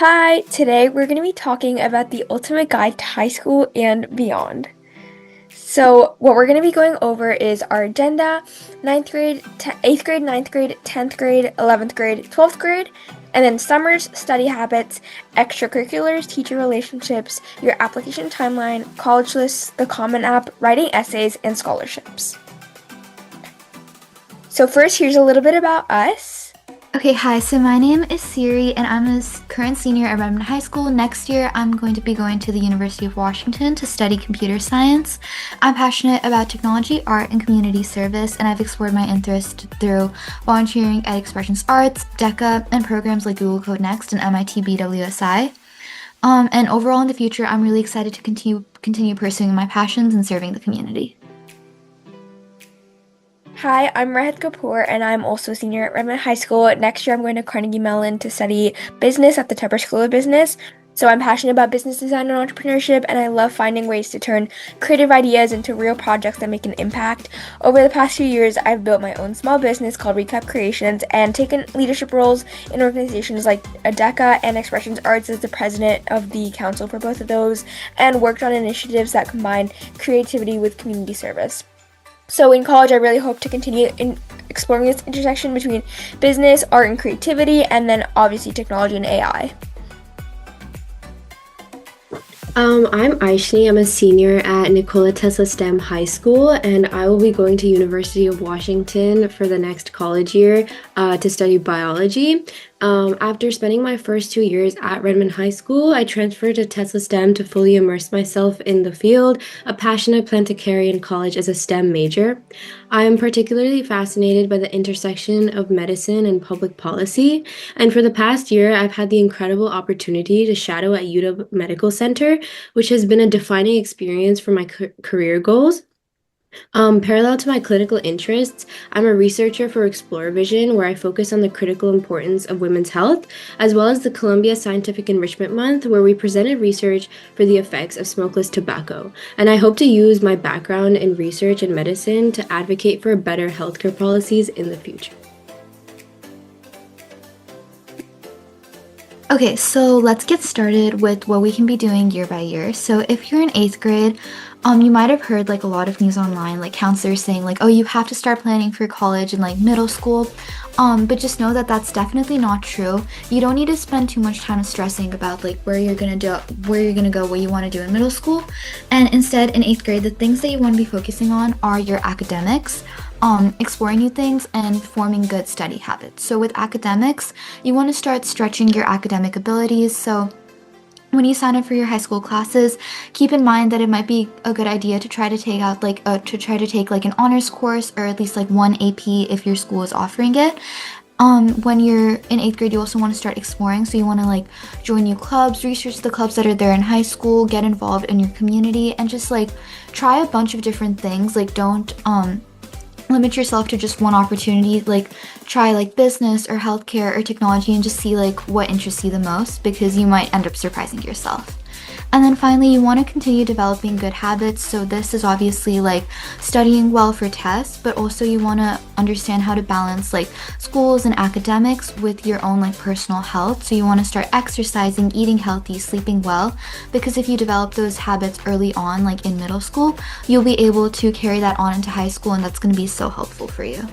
Hi, today we're going to be talking about the ultimate guide to high school and beyond. So, what we're going to be going over is our agenda, 9th grade, 8th grade, 9th grade, 10th grade, 11th grade, 12th grade, and then summers, study habits, extracurriculars, teacher relationships, your application timeline, college lists, the Common App, writing essays, and scholarships. So, first, here's a little bit about us. Okay, hi. So my name is Siri, and I'm a current senior at Redmond High School. Next year, I'm going to be going to the University of Washington to study computer science. I'm passionate about technology, art, and community service, and I've explored my interest through volunteering at Expressions Arts, DECA, and programs like Google Code Next and MIT BWSI. And overall, in the future, I'm really excited to continue pursuing my passions and serving the community. Hi, I'm Rehet and I'm also a senior at Redmond High School. Next year, I'm going to Carnegie Mellon to study business at the Tepper School of Business. So I'm passionate about business design and entrepreneurship, and I love finding ways to turn creative ideas into real projects that make an impact. Over the past few years, I've built my own small business called Recap Creations and taken leadership roles in organizations like ADECA and Expressions Arts as the president of the council for both of those, and worked on initiatives that combine creativity with community service. So in college, I really hope to continue exploring this intersection between business, art, and creativity, and then obviously technology and AI. I'm Aishani. I'm a senior at Nikola Tesla STEM High School, and I will be going to University of Washington for the next college year to study biology. After spending my first 2 years at Redmond High School, I transferred to Tesla STEM to fully immerse myself in the field, a passion I plan to carry in college as a STEM major. I am particularly fascinated by the intersection of medicine and public policy, and for the past year, I've had the incredible opportunity to shadow at UW Medical Center, which has been a defining experience for my career goals. Parallel to my clinical interests, I'm a researcher for Explore Vision, where I focus on the critical importance of women's health, as well as the Columbia Scientific Enrichment Month, where we presented research for the effects of smokeless tobacco. And I hope to use my background in research and medicine to advocate for better healthcare policies in the future. Okay, so let's get started with what we can be doing year by year. So if you're in 8th grade, you might have heard like a lot of news online, like counselors saying like, oh, you have to start planning for college in like middle school. But just know that that's definitely not true. You don't need to spend too much time stressing about like where you're gonna go, what you want to do in middle school. And instead, in 8th grade, the things that you want to be focusing on are your academics, exploring new things, and forming good study habits. So with academics, you want to start stretching your academic abilities. So when you sign up for your high school classes, keep in mind that it might be a good idea to try to take like an honors course, or at least like one AP if your school is offering it. When you're in 8th grade, you also want to start exploring. So you want to like join new clubs, research the clubs that are there in high school, get involved in your community, and just like try a bunch of different things. Like don't limit yourself to just one opportunity. Like try like business or healthcare or technology and just see like what interests you the most, because you might end up surprising yourself. And then finally, you want to continue developing good habits. So this is obviously like studying well for tests, but also you want to understand how to balance like schools and academics with your own like personal health. So you want to start exercising, eating healthy, sleeping well, because if you develop those habits early on, like in middle school, you'll be able to carry that on into high school, and that's going to be so helpful for you.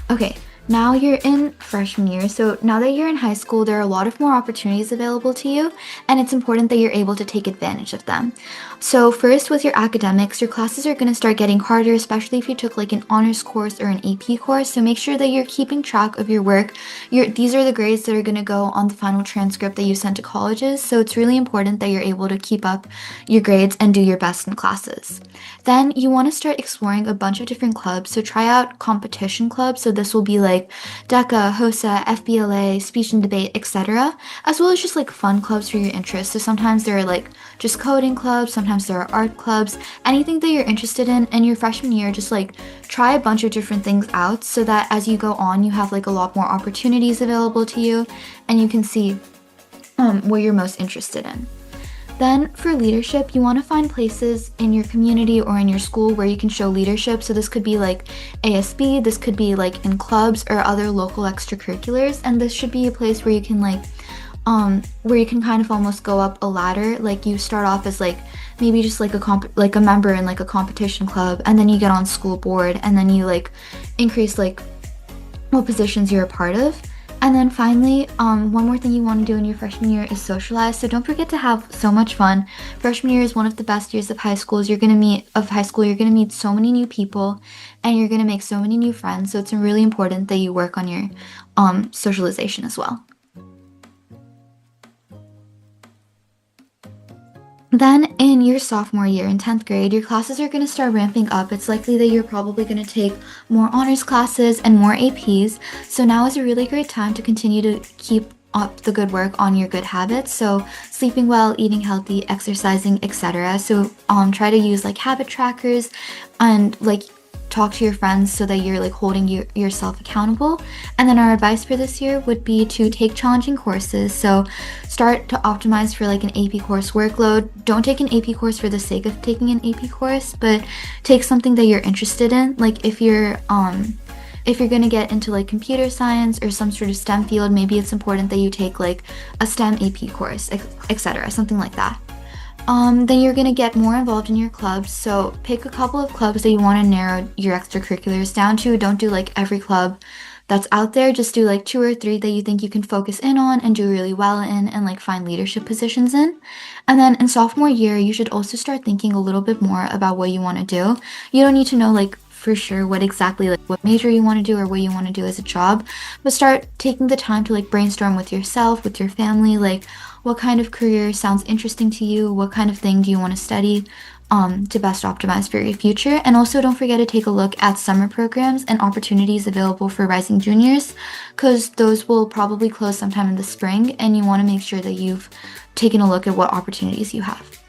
Okay, now you're in freshman year. So now that you're in high school, there are a lot of more opportunities available to you, and it's important that you're able to take advantage of them. So first, with your academics, your classes are going to start getting harder, especially if you took like an honors course or an AP course. So make sure that you're keeping track of your work. These are the grades that are going to go on the final transcript that you send to colleges. So it's really important that you're able to keep up your grades and do your best in classes. Then you want to start exploring a bunch of different clubs. So try out competition clubs. So this will be like DECA, HOSA, FBLA, speech and debate, etc., as well as just like fun clubs for your interests. So sometimes there are like just coding clubs, sometimes there are art clubs, anything that you're interested in your freshman year. Just like try a bunch of different things out, so that as you go on, you have like a lot more opportunities available to you, and you can see what you're most interested in. Then for leadership, you want to find places in your community or in your school where you can show leadership. So this could be like ASB, this could be like in clubs or other local extracurriculars, and this should be a place where you can where you can kind of almost go up a ladder. Like you start off as like maybe just like a member in like a competition club, and then you get on school board, and then you like increase like what positions you're a part of. And then finally, one more thing you want to do in your freshman year is socialize. So don't forget to have so much fun. Freshman year is one of the best years of high school. You're gonna meet so many new people, and you're gonna make so many new friends. So it's really important that you work on your socialization as well. Then in your sophomore year in 10th grade, your classes are going to start ramping up. It's likely that you're probably going to take more honors classes and more APs. So now is a really great time to continue to keep up the good work on your good habits. So sleeping well, eating healthy, exercising, etc. So try to use like habit trackers and like talk to your friends so that you're like holding yourself accountable. And then our advice for this year would be to take challenging courses. So start to optimize for like an AP course workload. Don't take an AP course for the sake of taking an AP course, but take something that you're interested in. Like if you're gonna get into like computer science or some sort of STEM field, maybe it's important that you take like a STEM AP course, etc., something like that. Then you're going to get more involved in your clubs. So pick a couple of clubs that you want to narrow your extracurriculars down to. Don't do like every club that's out there. Just do like 2 or 3 that you think you can focus in on and do really well in and like find leadership positions in. And then in sophomore year, you should also start thinking a little bit more about what you want to do. You don't need to know like for sure what exactly like what major you want to do or what you want to do as a job, but start taking the time to like brainstorm with yourself, with your family, like what kind of career sounds interesting to you, what kind of thing do you want to study to best optimize for your future. And also don't forget to take a look at summer programs and opportunities available for rising juniors, because those will probably close sometime in the spring, and you want to make sure that you've taken a look at what opportunities you have.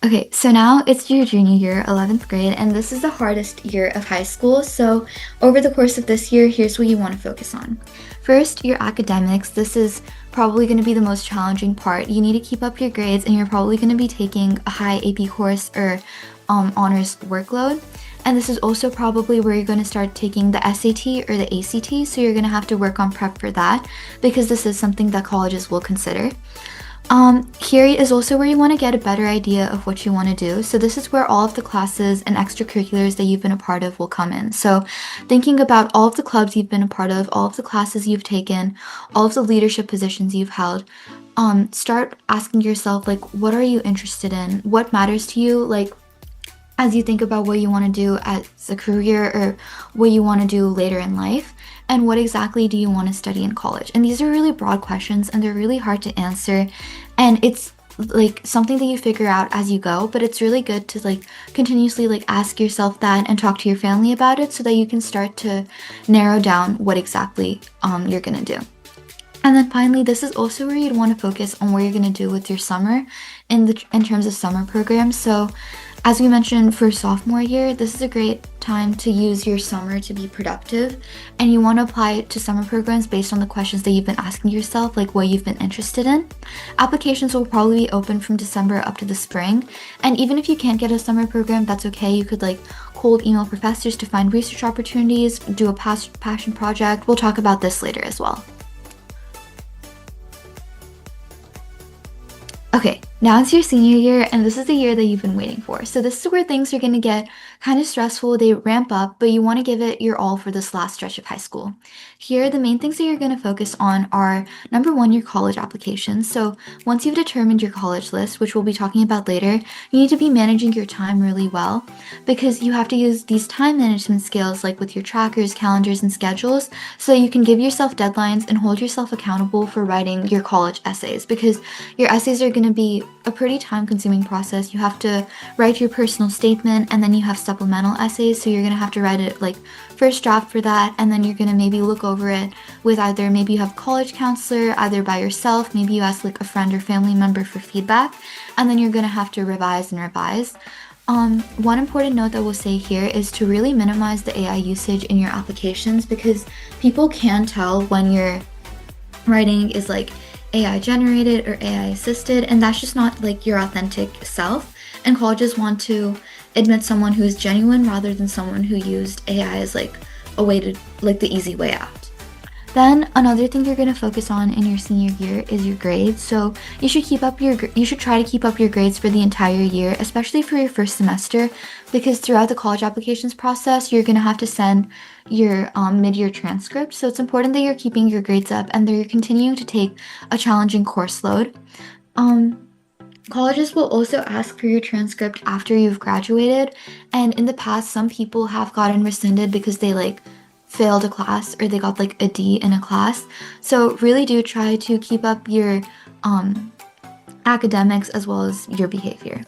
Okay, so now it's your junior year, 11th grade, and this is the hardest year of high school. So over the course of this year, here's what you want to focus on. First, your academics. This is probably going to be the most challenging part. You need to keep up your grades, and you're probably going to be taking a high AP course or honors workload. And this is also probably where you're going to start taking the SAT or the ACT, so you're going to have to work on prep for that, because this is something that colleges will consider. Here is also where you want to get a better idea of what you want to do. So this is where all of the classes and extracurriculars that you've been a part of will come in. So thinking about all of the clubs you've been a part of, all of the classes you've taken, all of the leadership positions you've held, start asking yourself, like, what are you interested in? What matters to you? Like, as you think about what you want to do as a career or what you want to do later in life, and what exactly do you want to study in college? And these are really broad questions, and they're really hard to answer, and it's like something that you figure out as you go, but it's really good to like continuously like ask yourself that and talk to your family about it so that you can start to narrow down what exactly you're gonna do. And then finally, this is also where you'd want to focus on what you're going to do with your summer in terms of summer programs. So as we mentioned for sophomore year, this is a great time to use your summer to be productive, and you want to apply to summer programs based on the questions that you've been asking yourself, like what you've been interested in. Applications will probably be open from December up to the spring, and even if you can't get a summer program, that's okay. You could like cold email professors to find research opportunities, do a passion project. We'll talk about this later as well. Okay, now it's your senior year, and this is the year that you've been waiting for. So this is where things are going to get kind of stressful. They ramp up, but you want to give it your all for this last stretch of high school. Here, the main things that you're going to focus on are, number one, your college applications. So once you've determined your college list, which we'll be talking about later, you need to be managing your time really well, because you have to use these time management skills like with your trackers, calendars, and schedules, so that you can give yourself deadlines and hold yourself accountable for writing your college essays, because your essays are going to be a pretty time-consuming process. You have to write your personal statement, and then you have supplemental essays, so you're going to have to write it like first draft for that, and then you're going to maybe look over it with either maybe you have a college counselor, either by yourself, maybe you ask like a friend or family member for feedback, and then you're going to have to revise and revise. One important note that we'll say here is to really minimize the AI usage in your applications, because people can tell when your writing is like AI generated or AI assisted, and that's just not like your authentic self. And colleges want to admit someone who is genuine rather than someone who used AI as like a way to like the easy way out. Then another thing you're going to focus on in your senior year is your grades. So you should try to keep up your grades for the entire year, especially for your first semester, because throughout the college applications process, you're going to have to send your mid-year transcript. So it's important that you're keeping your grades up and that you're continuing to take a challenging course load. Colleges will also ask for your transcript after you've graduated, and in the past, some people have gotten rescinded because they like failed a class or they got like a D in a class. So really do try to keep up your academics as well as your behavior.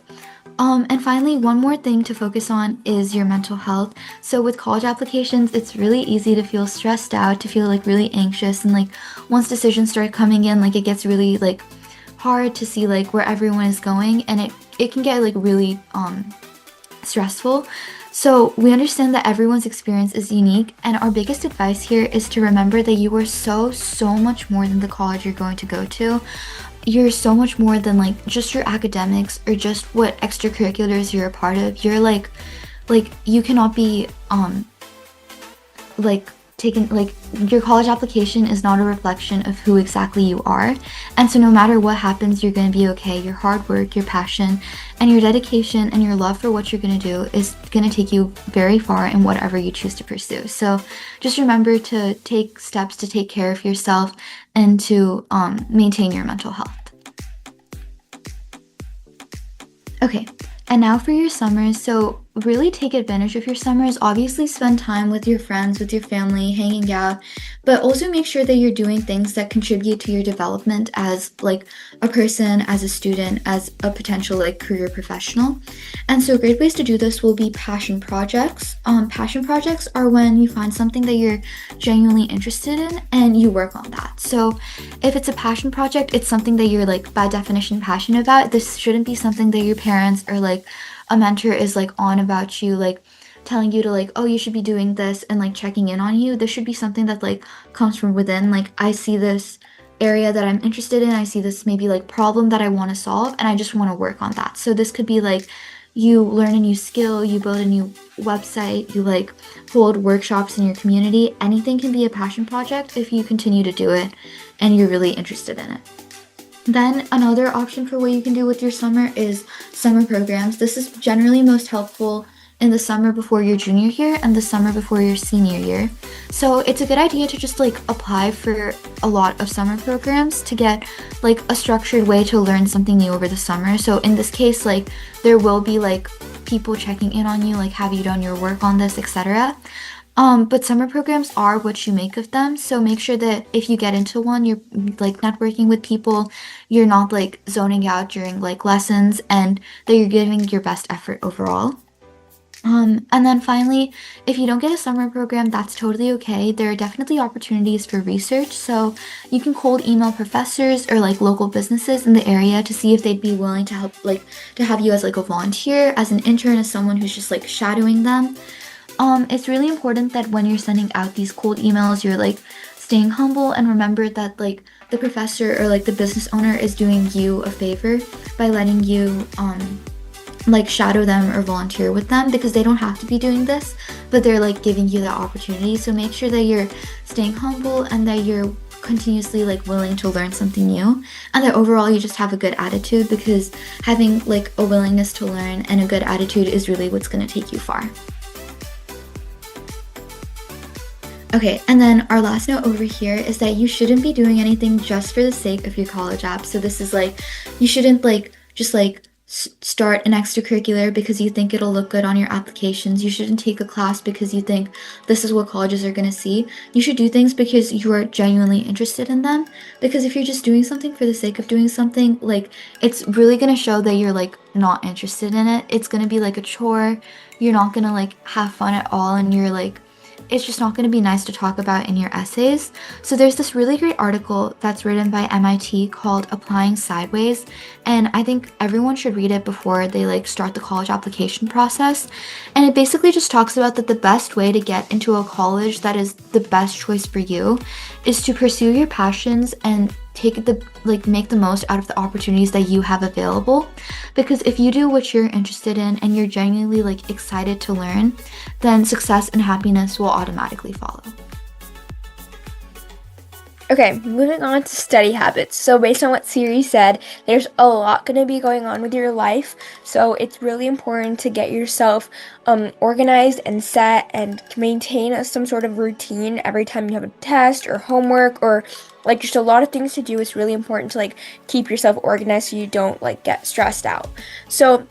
And finally, one more thing to focus on is your mental health. So with college applications, it's really easy to feel stressed out, to feel like really anxious, and like once decisions start coming in, like it gets really like hard to see like where everyone is going, and it can get like really stressful. So we understand that everyone's experience is unique, and our biggest advice here is to remember that you are so much more than the college you're going to go to. You're so much more than like just your academics or just what extracurriculars you're a part of. You're like you cannot be like taken, like your college application is not a reflection of who exactly you are. And so no matter what happens, you're going to be okay. Your hard work, your passion, and your dedication and your love for what you're going to do is going to take you very far in whatever you choose to pursue. So just remember to take steps to take care of yourself and to maintain your mental health. Okay, and now for your summers. So really take advantage of your summers. Obviously spend time with your friends, with your family, hanging out, but also make sure that you're doing things that contribute to your development as like a person, as a student, as a potential like career professional. And so great ways to do this will be passion projects. Passion projects are when you find something that you're genuinely interested in and you work on that. So if it's a passion project, it's something that you're like by definition passionate about. This shouldn't be something that your parents or like a mentor is like on about you, like telling you to like, oh, you should be doing this and like checking in on you. This should be something that like comes from within. Like I see this area that I'm interested in. I see this maybe like problem that I want to solve and I just want to work on that. So this could be like you learn a new skill, you build a new website, you like hold workshops in your community. Anything can be a passion project if you continue to do it and you're really interested in it. Then another option for what you can do with your summer is summer programs. This is generally most helpful in the summer before your junior year and the summer before your senior year. So it's a good idea to just like apply for a lot of summer programs to get like a structured way to learn something new over the summer. So in this case, like there will be like people checking in on you, like have you done your work on this, etc. But summer programs are what you make of them. So make sure that if you get into one, you're like networking with people, you're not like zoning out during like lessons, and that you're giving your best effort overall. And then finally, if you don't get a summer program, that's totally okay. There are definitely opportunities for research. So you can cold email professors or like local businesses in the area to see if they'd be willing to help, like to have you as like a volunteer, as an intern, as someone who's just like shadowing them. It's really important that when you're sending out these cold emails, you're like staying humble and remember that like the professor or like the business owner is doing you a favor by letting you like shadow them or volunteer with them, because they don't have to be doing this, but they're like giving you that opportunity. So make sure that you're staying humble and that you're continuously like willing to learn something new, and that overall you just have a good attitude, because having like a willingness to learn and a good attitude is really what's going to take you far. Okay, and then our last note over here is that you shouldn't be doing anything just for the sake of your college app. So this is like, you shouldn't like just like start an extracurricular because you think it'll look good on your applications. You shouldn't take a class because you think this is what colleges are going to see. You should do things because you are genuinely interested in them, because if you're just doing something for the sake of doing something, like it's really going to show that you're like not interested in it. It's going to be like a chore. You're not going to like have fun at all, and you're like, it's just not going to be nice to talk about in your essays. So there's this really great article that's written by MIT called Applying Sideways, and I think everyone should read it before they like start the college application process. And it basically just talks about that the best way to get into a college that is the best choice for you is to pursue your passions and make the most out of the opportunities that you have available, because if you do what you're interested in and you're genuinely like excited to learn, then success and happiness will automatically follow. Okay, moving on to study habits. So based on what Siri said, there's a lot going to be going on with your life. So it's really important to get yourself organized and set and maintain some sort of routine every time you have a test or homework or like just a lot of things to do. It's really important to like keep yourself organized so you don't like get stressed out. So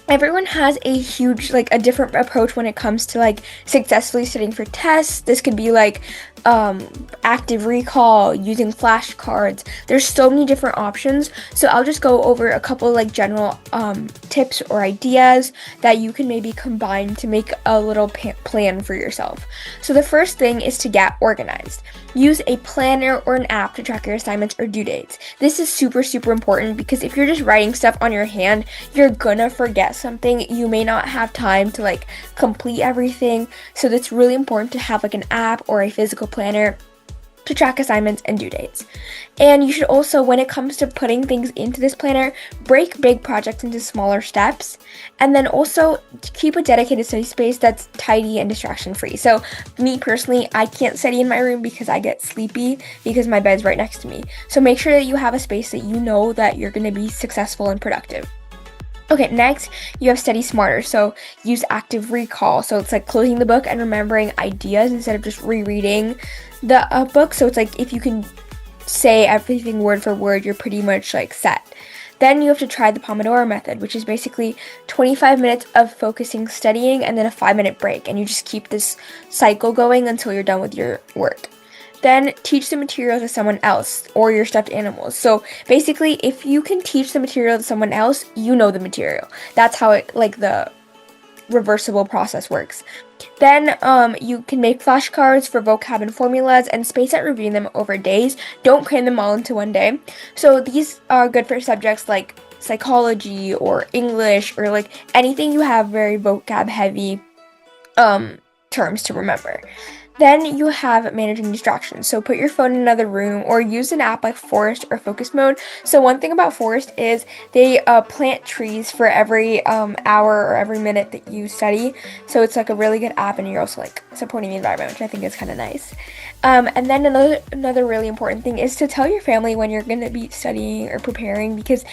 everyone has a huge like a different approach when it comes to like successfully studying for tests. This could be like active recall, using flashcards. There's so many different options, so I'll just go over a couple like general tips or ideas that you can maybe combine to make a little plan for yourself. So the first thing is to get organized. Use a planner or an app to track your assignments or due dates. This is super important because if you're just writing stuff on your hand, you're gonna forget something. You may not have time to like complete everything, so it's really important to have like an app or a physical planner to track assignments and due dates. And you should also, when it comes to putting things into this planner, break big projects into smaller steps, and then also keep a dedicated study space that's tidy and distraction free. So me personally, I can't study in my room because I get sleepy because my bed's right next to me. So make sure that you have a space that you know that you're going to be successful and productive. Okay, next you have study smarter. So use active recall. So it's like closing the book and remembering ideas instead of just rereading the book. So it's like if you can say everything word for word, you're pretty much like set. Then you have to try the Pomodoro method, which is basically 25 minutes of focusing studying and then a 5-minute break. And you just keep this cycle going until you're done with your work. Then teach the material to someone else or your stuffed animals. So basically, if you can teach the material to someone else, you know the material. That's how it, like the reversible process works. Then you can make flashcards for vocab and formulas and space out reviewing them over days. Don't cram them all into one day. So these are good for subjects like psychology or English or like anything you have very vocab heavy terms to remember. Then you have managing distractions. So put your phone in another room or use an app like Forest or Focus Mode. So one thing about Forest is they plant trees for every hour or every minute that you study. So it's like a really good app, and you're also like supporting the environment, which I think is kind of nice. And then another really important thing is to tell your family when you're going to be studying or preparing, because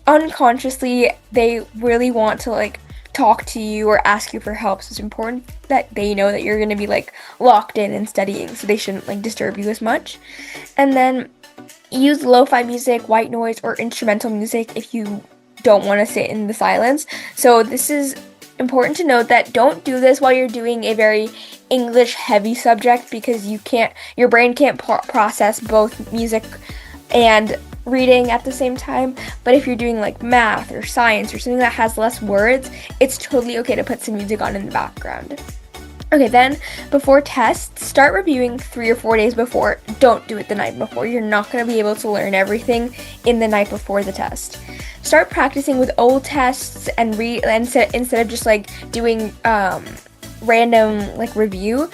unconsciously they really want to like talk to you or ask you for help. So it's important that they know that you're going to be like locked in and studying, so they shouldn't like disturb you as much. And then use lo-fi music, white noise, or instrumental music if you don't want to sit in the silence. So this is important to note that don't do this while you're doing a very English heavy subject, because your brain can't process both music and reading at the same time. But if you're doing like math or science or something that has less words, it's totally okay to put some music on in the background. Okay, then before tests, start reviewing 3 or 4 days before. Don't do it the night before. You're not going to be able to learn everything in the night before the test. Start practicing with old tests and instead of just like doing random like review.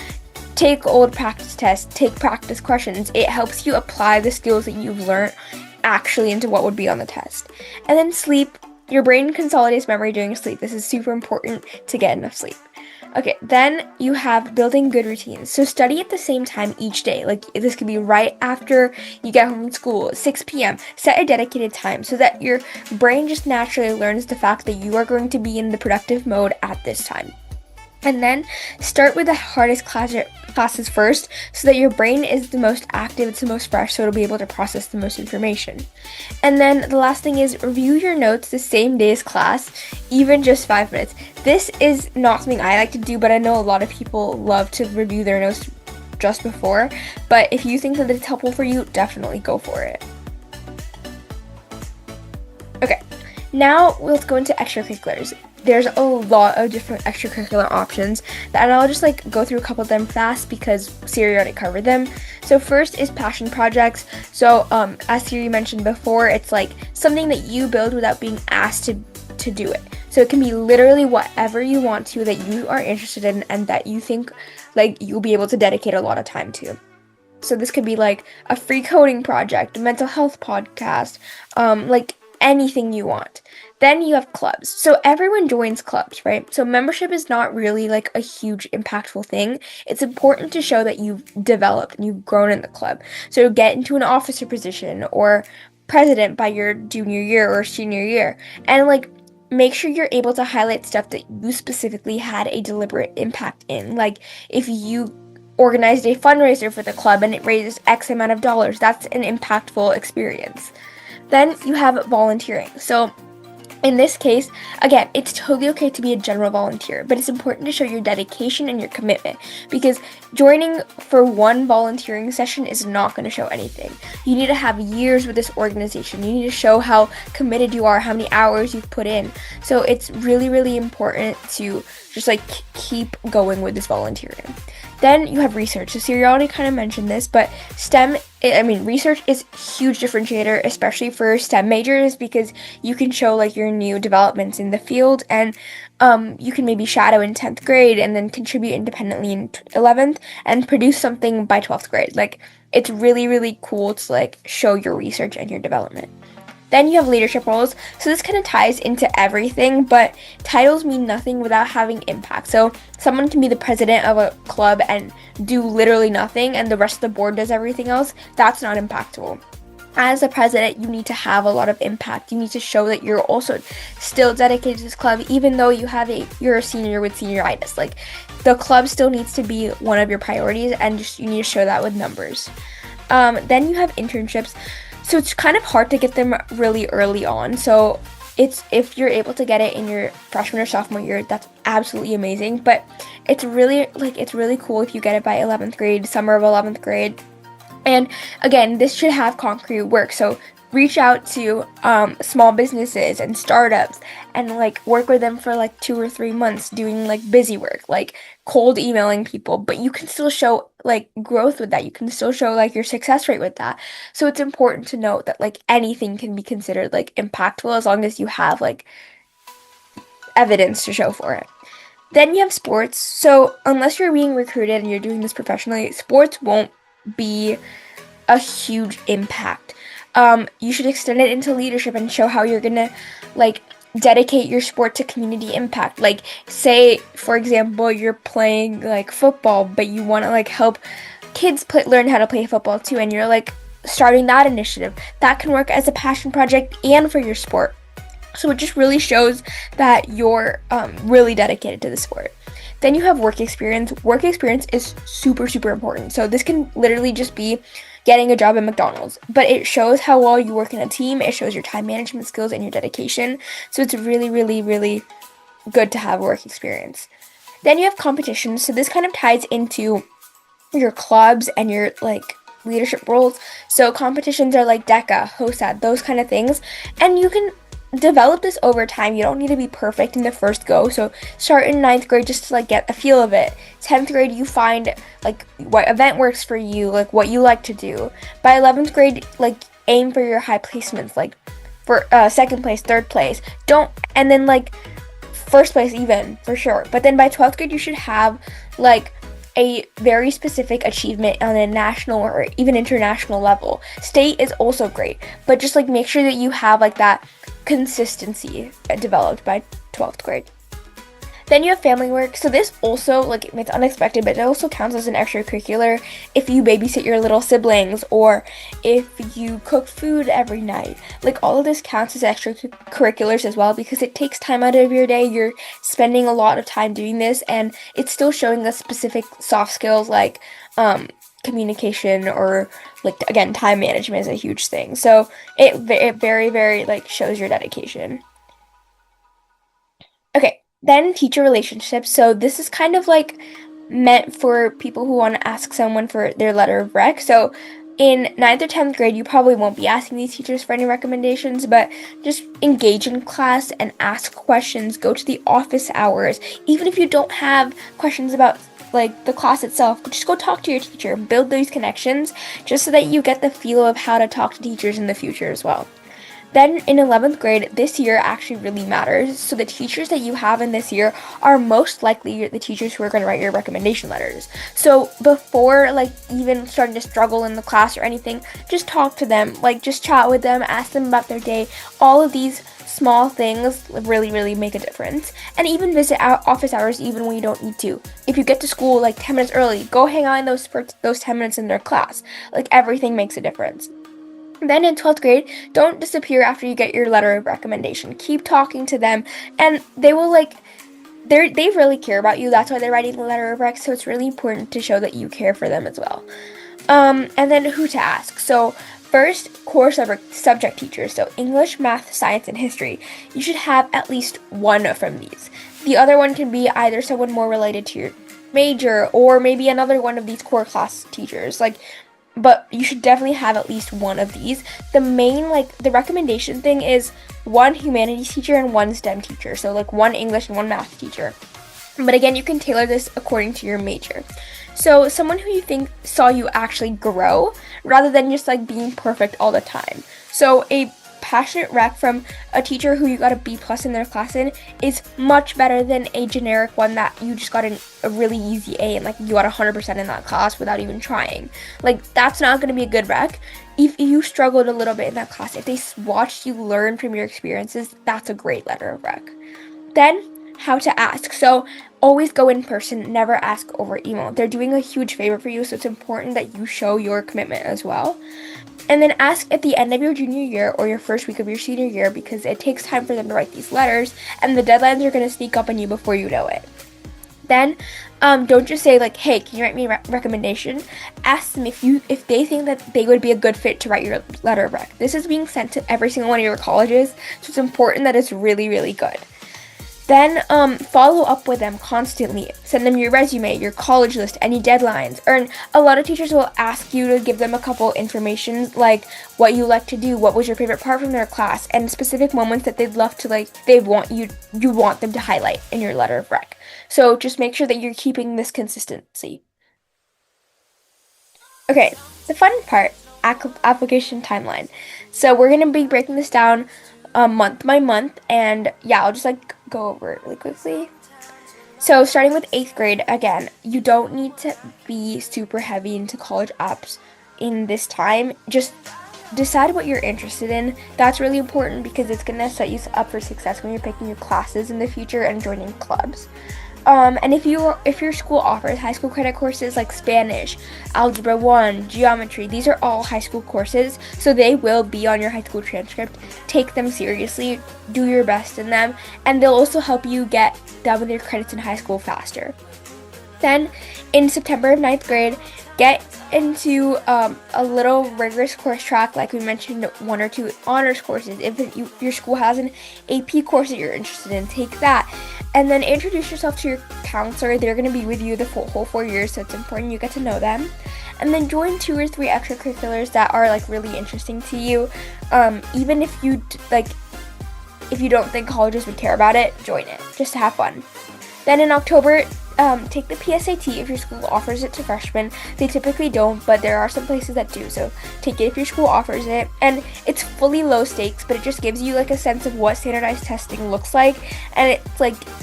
Take old practice tests, take practice questions. It helps you apply the skills that you've learned actually into what would be on the test. And then sleep. Your brain consolidates memory during sleep. This is super important to get enough sleep. Okay, then you have building good routines. So study at the same time each day. Like this could be right after you get home from school, 6 p.m. Set a dedicated time so that your brain just naturally learns the fact that you are going to be in the productive mode at this time. And then start with the hardest classes first, so that your brain is the most active, it's the most fresh, so it'll be able to process the most information. And then the last thing is review your notes the same day as class, even just 5 minutes. This is not something I like to do, but I know a lot of people love to review their notes just before. But if you think that it's helpful for you, definitely go for it. Okay, now let's go into extracurriculars. There's a lot of different extracurricular options, and I'll just like go through a couple of them fast because Siri already covered them. So first is passion projects. So as Siri mentioned before, it's like something that you build without being asked to do it. So it can be literally whatever you want to, that you are interested in and that you think like you'll be able to dedicate a lot of time to. So this could be like a free coding project, a mental health podcast, like anything you want. Then you have clubs. So everyone joins clubs, right? So membership is not really like a huge impactful thing. It's important to show that you've developed and you've grown in the club. So get into an officer position or president by your junior year or senior year. And like make sure you're able to highlight stuff that you specifically had a deliberate impact in. Like if you organized a fundraiser for the club and it raises X amount of dollars, that's an impactful experience. Then you have volunteering. So in this case, again, it's totally okay to be a general volunteer, but it's important to show your dedication and your commitment because joining for one volunteering session is not going to show anything. You need to have years with this organization. You need to show how committed you are, how many hours you've put in. So it's really, really important to just like keep going with this volunteering. Then you have research. So Siri already kind of mentioned this, but research is a huge differentiator, especially for STEM majors, because you can show like your new developments in the field, and you can maybe shadow in 10th grade and then contribute independently in 11th and produce something by 12th grade. Like it's really, really cool to like show your research and your development. Then you have leadership roles. So this kind of ties into everything, but titles mean nothing without having impact. So someone can be the president of a club and do literally nothing, and the rest of the board does everything else. That's not impactful. As a president, you need to have a lot of impact. You need to show that you're also still dedicated to this club, even though you're a senior with senioritis. Like the club still needs to be one of your priorities, and just you need to show that with numbers. Then you have internships. So it's kind of hard to get them really early on. So if you're able to get it in your freshman or sophomore year, that's absolutely amazing. But it's really cool if you get it by 11th grade, summer of 11th grade. And again, this should have concrete work. So reach out to small businesses and startups and like work with them for like 2 or 3 months doing like busy work, like cold emailing people, but you can still show like growth with that. You can still show like your success rate with that. So it's important to note that like anything can be considered like impactful as long as you have like evidence to show for it. Then you have sports. So unless you're being recruited and you're doing this professionally, sports won't be a huge impact. You should extend it into leadership and show how you're gonna like dedicate your sport to community impact. Like say for example you're playing like football, but you want to like help kids learn how to play football too, and you're like starting that initiative. That can work as a passion project and for your sport. So it just really shows that you're really dedicated to the sport. Then you have work experience. Work experience is super, super important. So this can literally just be getting a job at McDonald's, but it shows how well you work in a team. It shows your time management skills and your dedication. So it's really, really, really good to have work experience. Then you have competitions. So this kind of ties into your clubs and your like leadership roles. So competitions are like DECA, HOSAD, those kind of things. And you can develop this over time. You don't need to be perfect in the first go. So start in 9th grade just to like get a feel of it. 10th grade you find like what event works for you, like what you like to do. By 11th grade, like aim for your high placements, like for 2nd place, 3rd place. And then like 1st place even for sure. But then by 12th grade you should have like a very specific achievement on a national or even international level. State is also great, but just like make sure that you have like that consistency developed by 12th grade. Then you have family work. So this also, like, it's unexpected, but it also counts as an extracurricular if you babysit your little siblings or if you cook food every night. Like, all of this counts as extracurriculars as well because it takes time out of your day. You're spending a lot of time doing this, and it's still showing us specific soft skills like communication or, like, again, time management is a huge thing. So it very, very, like, shows your dedication. Okay. Then teacher relationships. So this is kind of like meant for people who want to ask someone for their letter of rec. So in 9th or 10th grade, you probably won't be asking these teachers for any recommendations, but just engage in class and ask questions. Go to the office hours. Even if you don't have questions about like the class itself, just go talk to your teacher. Build those connections just so that you get the feel of how to talk to teachers in the future as well. Then in 11th grade, this year actually really matters. So the teachers that you have in this year are most likely the teachers who are going to write your recommendation letters. So before like even starting to struggle in the class or anything, just talk to them, like just chat with them, ask them about their day. All of these small things really make a difference. And even visit office hours even when you don't need to. If you get to school like 10 minutes early, go hang out in those 10 minutes in their class. Like everything makes a difference. Then in 12th grade, don't disappear after you get your letter of recommendation. Keep talking to them, and they will they really care about you. That's why they're writing the letter of rec. So it's really important to show that you care for them as well. And then who to ask. So first, core subject teachers. So English, math, science, and history. You should have at least one from these. The other one can be either someone more related to your major or maybe another one of these core class teachers. But you should definitely have at least one of these. The main, the recommendation thing is one humanities teacher and one STEM teacher. So, one English and one math teacher. But again, you can tailor this according to your major. So, someone who you think saw you actually grow rather than just, being perfect all the time. So, a passionate rec from a teacher who you got a B+ in their class in is much better than a generic one that you just got a really easy A and you got 100% in that class without even trying. That's not going to be a good rec. If you struggled a little bit in that class, if they watched you learn from your experiences, that's a great letter of rec. Then how to ask. So always go in person, never ask over email. They're doing a huge favor for you, so it's important that you show your commitment as well. And then ask at the end of your junior year or your first week of your senior year, because it takes time for them to write these letters and the deadlines are going to sneak up on you before you know it. Then don't just say hey, can you write me a recommendation? Ask them if they think that they would be a good fit to write your letter of rec. This is being sent to every single one of your colleges, so it's important that it's really good. Then follow up with them constantly. Send them your resume, your college list, any deadlines. Or a lot of teachers will ask you to give them a couple information, like what you like to do, what was your favorite part from their class, and specific moments that they'd love to you want them to highlight in your letter of rec. So just make sure that you're keeping this consistency. Okay, the fun part, application timeline. So we're gonna be breaking this down month by month, and yeah, I'll just go over it really quickly. So starting with 8th grade, again, you don't need to be super heavy into college apps in this time. Just decide what you're interested in. That's really important because it's gonna set you up for success when you're picking your classes in the future and joining clubs. And if your school offers high school credit courses like Spanish, Algebra 1, Geometry, these are all high school courses, so they will be on your high school transcript. Take them seriously, do your best in them, and they'll also help you get done with your credits in high school faster. Then, in September of 9th grade, get into a little rigorous course track, like we mentioned, 1 or 2 honors courses. If your school has an AP course that you're interested in, take that. And then introduce yourself to your counselor. They're going to be with you the whole 4 years, so it's important you get to know them. And then join 2 or 3 extracurriculars that are really interesting to you. Even if you if you don't think colleges would care about it, join it just to have fun. Then in October, take the PSAT if your school offers it to freshmen. They typically don't, but there are some places that do, so take it if your school offers it. And it's fully low stakes, but it just gives you a sense of what standardized testing looks like, and it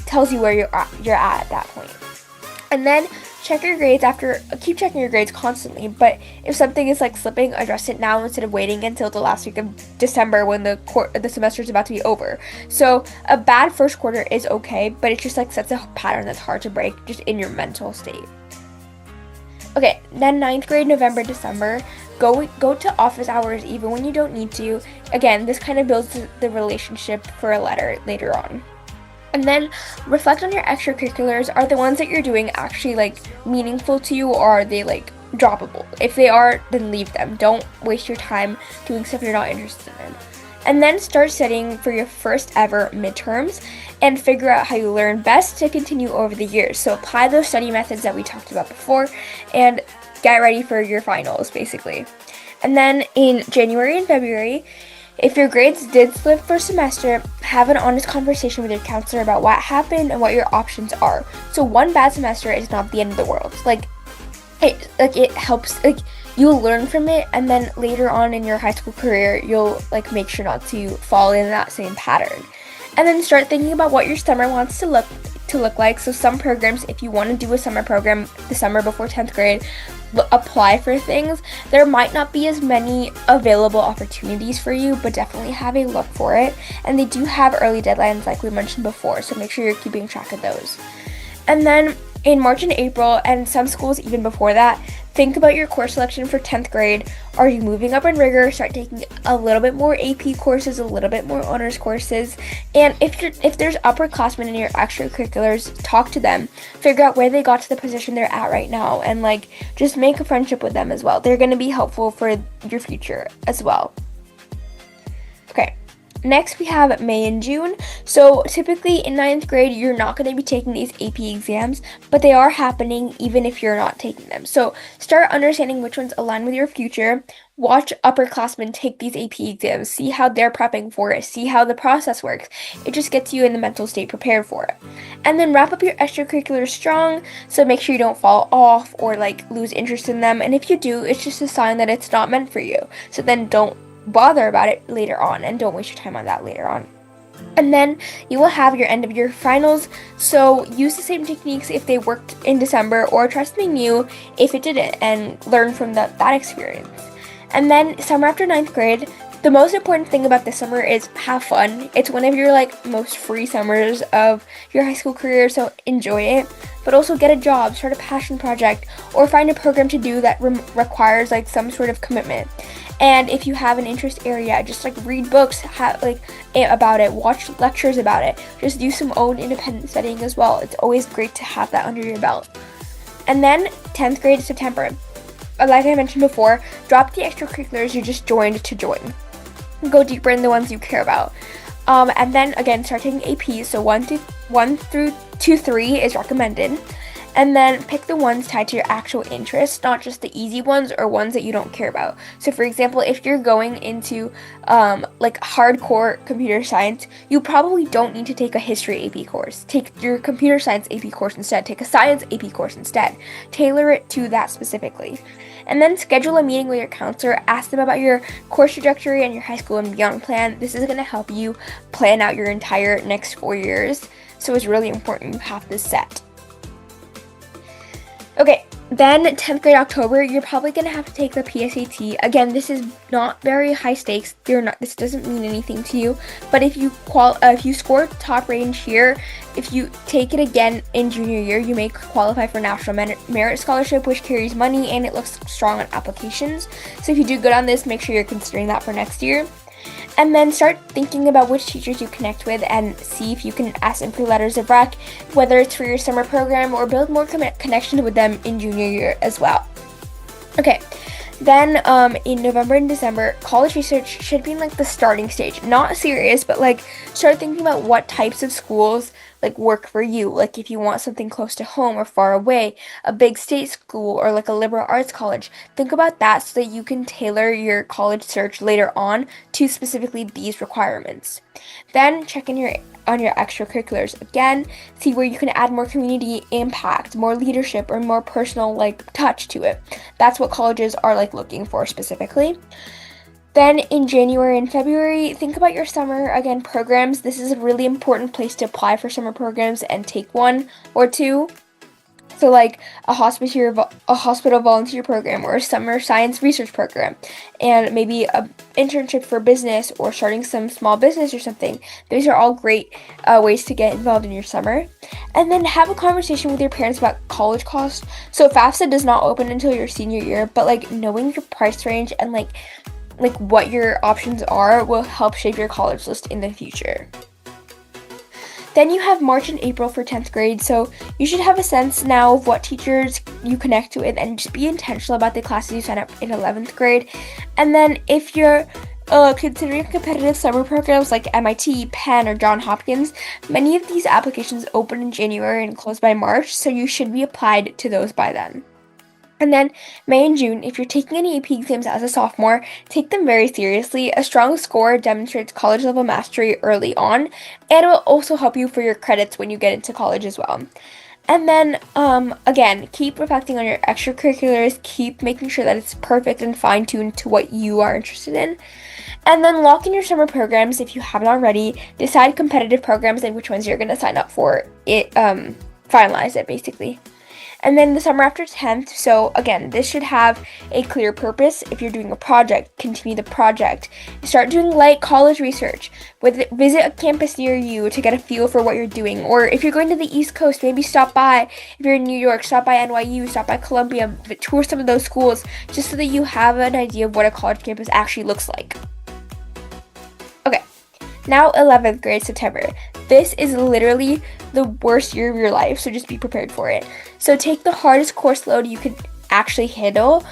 tells you where you're at that point. And then check your grades keep checking your grades constantly, but if something is slipping, address it now instead of waiting until the last week of December when the semester is about to be over. So a bad first quarter is okay, but it just sets a pattern that's hard to break just in your mental state. Okay, then 9th grade, November, December, go to office hours even when you don't need to. Again, this kind of builds the relationship for a letter later on. And then reflect on your extracurriculars. Are the ones that you're doing actually meaningful to you, or are they droppable? If they are, then leave them. Don't waste your time doing stuff you're not interested in. And then start studying for your first ever midterms and figure out how you learn best to continue over the years. So apply those study methods that we talked about before and get ready for your finals, basically. And then in January and February, if your grades did slip for a semester, have an honest conversation with your counselor about what happened and what your options are. So one bad semester is not the end of the world. it helps, like, you'll learn from it, and then later on in your high school career you'll like make sure not to fall in that same pattern. And then start thinking about what your summer wants to look like. So some programs, if you want to do a summer program the summer before 10th grade, apply for things. There might not be as many available opportunities for you, but definitely have a look for it. And they do have early deadlines like we mentioned before, so make sure you're keeping track of those. And then in March and April, and some schools even before that, think about your course selection for 10th grade. Are you moving up in rigor? Start taking a little bit more AP courses, a little bit more honors courses. And if there's upperclassmen in your extracurriculars, talk to them. Figure out where they got to the position they're at right now, and like just make a friendship with them as well. They're going to be helpful for your future as well. Okay. Next, we have May and June. So typically in 9th grade, you're not going to be taking these AP exams, but they are happening even if you're not taking them. So start understanding which ones align with your future. Watch upperclassmen take these AP exams. See how they're prepping for it. See how the process works. It just gets you in the mental state prepared for it. And then wrap up your extracurriculars strong. So make sure you don't fall off or like lose interest in them. And if you do, it's just a sign that it's not meant for you. So then don't bother about it later on, and don't waste your time on that later on. And then you will have your end of year finals, so use the same techniques if they worked in December, or try something new if it didn't, and learn from that experience. And then summer after 9th grade, the most important thing about this summer is have fun. It's one of your like most free summers of your high school career, so enjoy it. But also get a job, start a passion project, or find a program to do that requires like some sort of commitment. And if you have an interest area, just like read books about it, watch lectures about it, just do some own independent studying as well. It's always great to have that under your belt. And then 10th grade September, like I mentioned before, drop the extracurriculars you just joined to join. Go deeper in the ones you care about. And then again, start taking APs. So 1 through 3 is recommended. And then pick the ones tied to your actual interests, not just the easy ones or ones that you don't care about. So for example, if you're going into like hardcore computer science, you probably don't need to take a history AP course. Take your computer science AP course instead. Take a science AP course instead. Tailor it to that specifically. And then schedule a meeting with your counselor. Ask them about your course trajectory and your high school and beyond plan. This is going to help you plan out your entire next 4 years. So it's really important you have this set. Okay, then 10th grade October, you're probably going to have to take the PSAT. Again, this is not very high stakes. This doesn't mean anything to you. But if you score top range here, if you take it again in junior year, you may qualify for National Merit Scholarship, which carries money and it looks strong on applications. So if you do good on this, make sure you're considering that for next year. And then start thinking about which teachers you connect with and see if you can ask them for letters of rec, whether it's for your summer program, or build more connection with them in junior year as well. Okay, then in November and December, college research should be in like the starting stage. Not serious, but like start thinking about what types of schools like work for you. Like if you want something close to home or far away, a big state school or like a liberal arts college, think about that so that you can tailor your college search later on to specifically these requirements. Then check in on your extracurriculars again, see where you can add more community impact, more leadership, or more personal like touch to it. That's what colleges are like looking for specifically. Then in January and February, think about your summer, again, programs. This is a really important place to apply for summer programs and take 1 or 2. So like a hospital volunteer program, or a summer science research program, and maybe an internship for business, or starting some small business or something. These are all great ways to get involved in your summer. And then have a conversation with your parents about college costs. So FAFSA does not open until your senior year, but like knowing your price range and like what your options are will help shape your college list in the future. Then you have March and April for 10th grade, so you should have a sense now of what teachers you connect with, and just be intentional about the classes you sign up in 11th grade. And then if you're considering competitive summer programs like MIT, Penn, or Johns Hopkins, many of these applications open in January and close by March, so you should be applied to those by then. And then May and June, if you're taking any AP exams as a sophomore, take them very seriously. A strong score demonstrates college level mastery early on, and it will also help you for your credits when you get into college as well. And then, again, keep reflecting on your extracurriculars, keep making sure that it's perfect and fine-tuned to what you are interested in. And then lock in your summer programs if you haven't already. Decide competitive programs and which ones you're going to sign up for. Finalize it, basically. And then the summer after 10th, so again, this should have a clear purpose. If you're doing a project, continue the project. Start doing light college research. Visit a campus near you to get a feel for what you're doing. Or if you're going to the East Coast, maybe stop by. If you're in New York, stop by NYU, stop by Columbia, tour some of those schools, just so that you have an idea of what a college campus actually looks like. Okay, now 11th grade, September. This is literally the worst year of your life, so just be prepared for it. So take the hardest course load you could actually handle.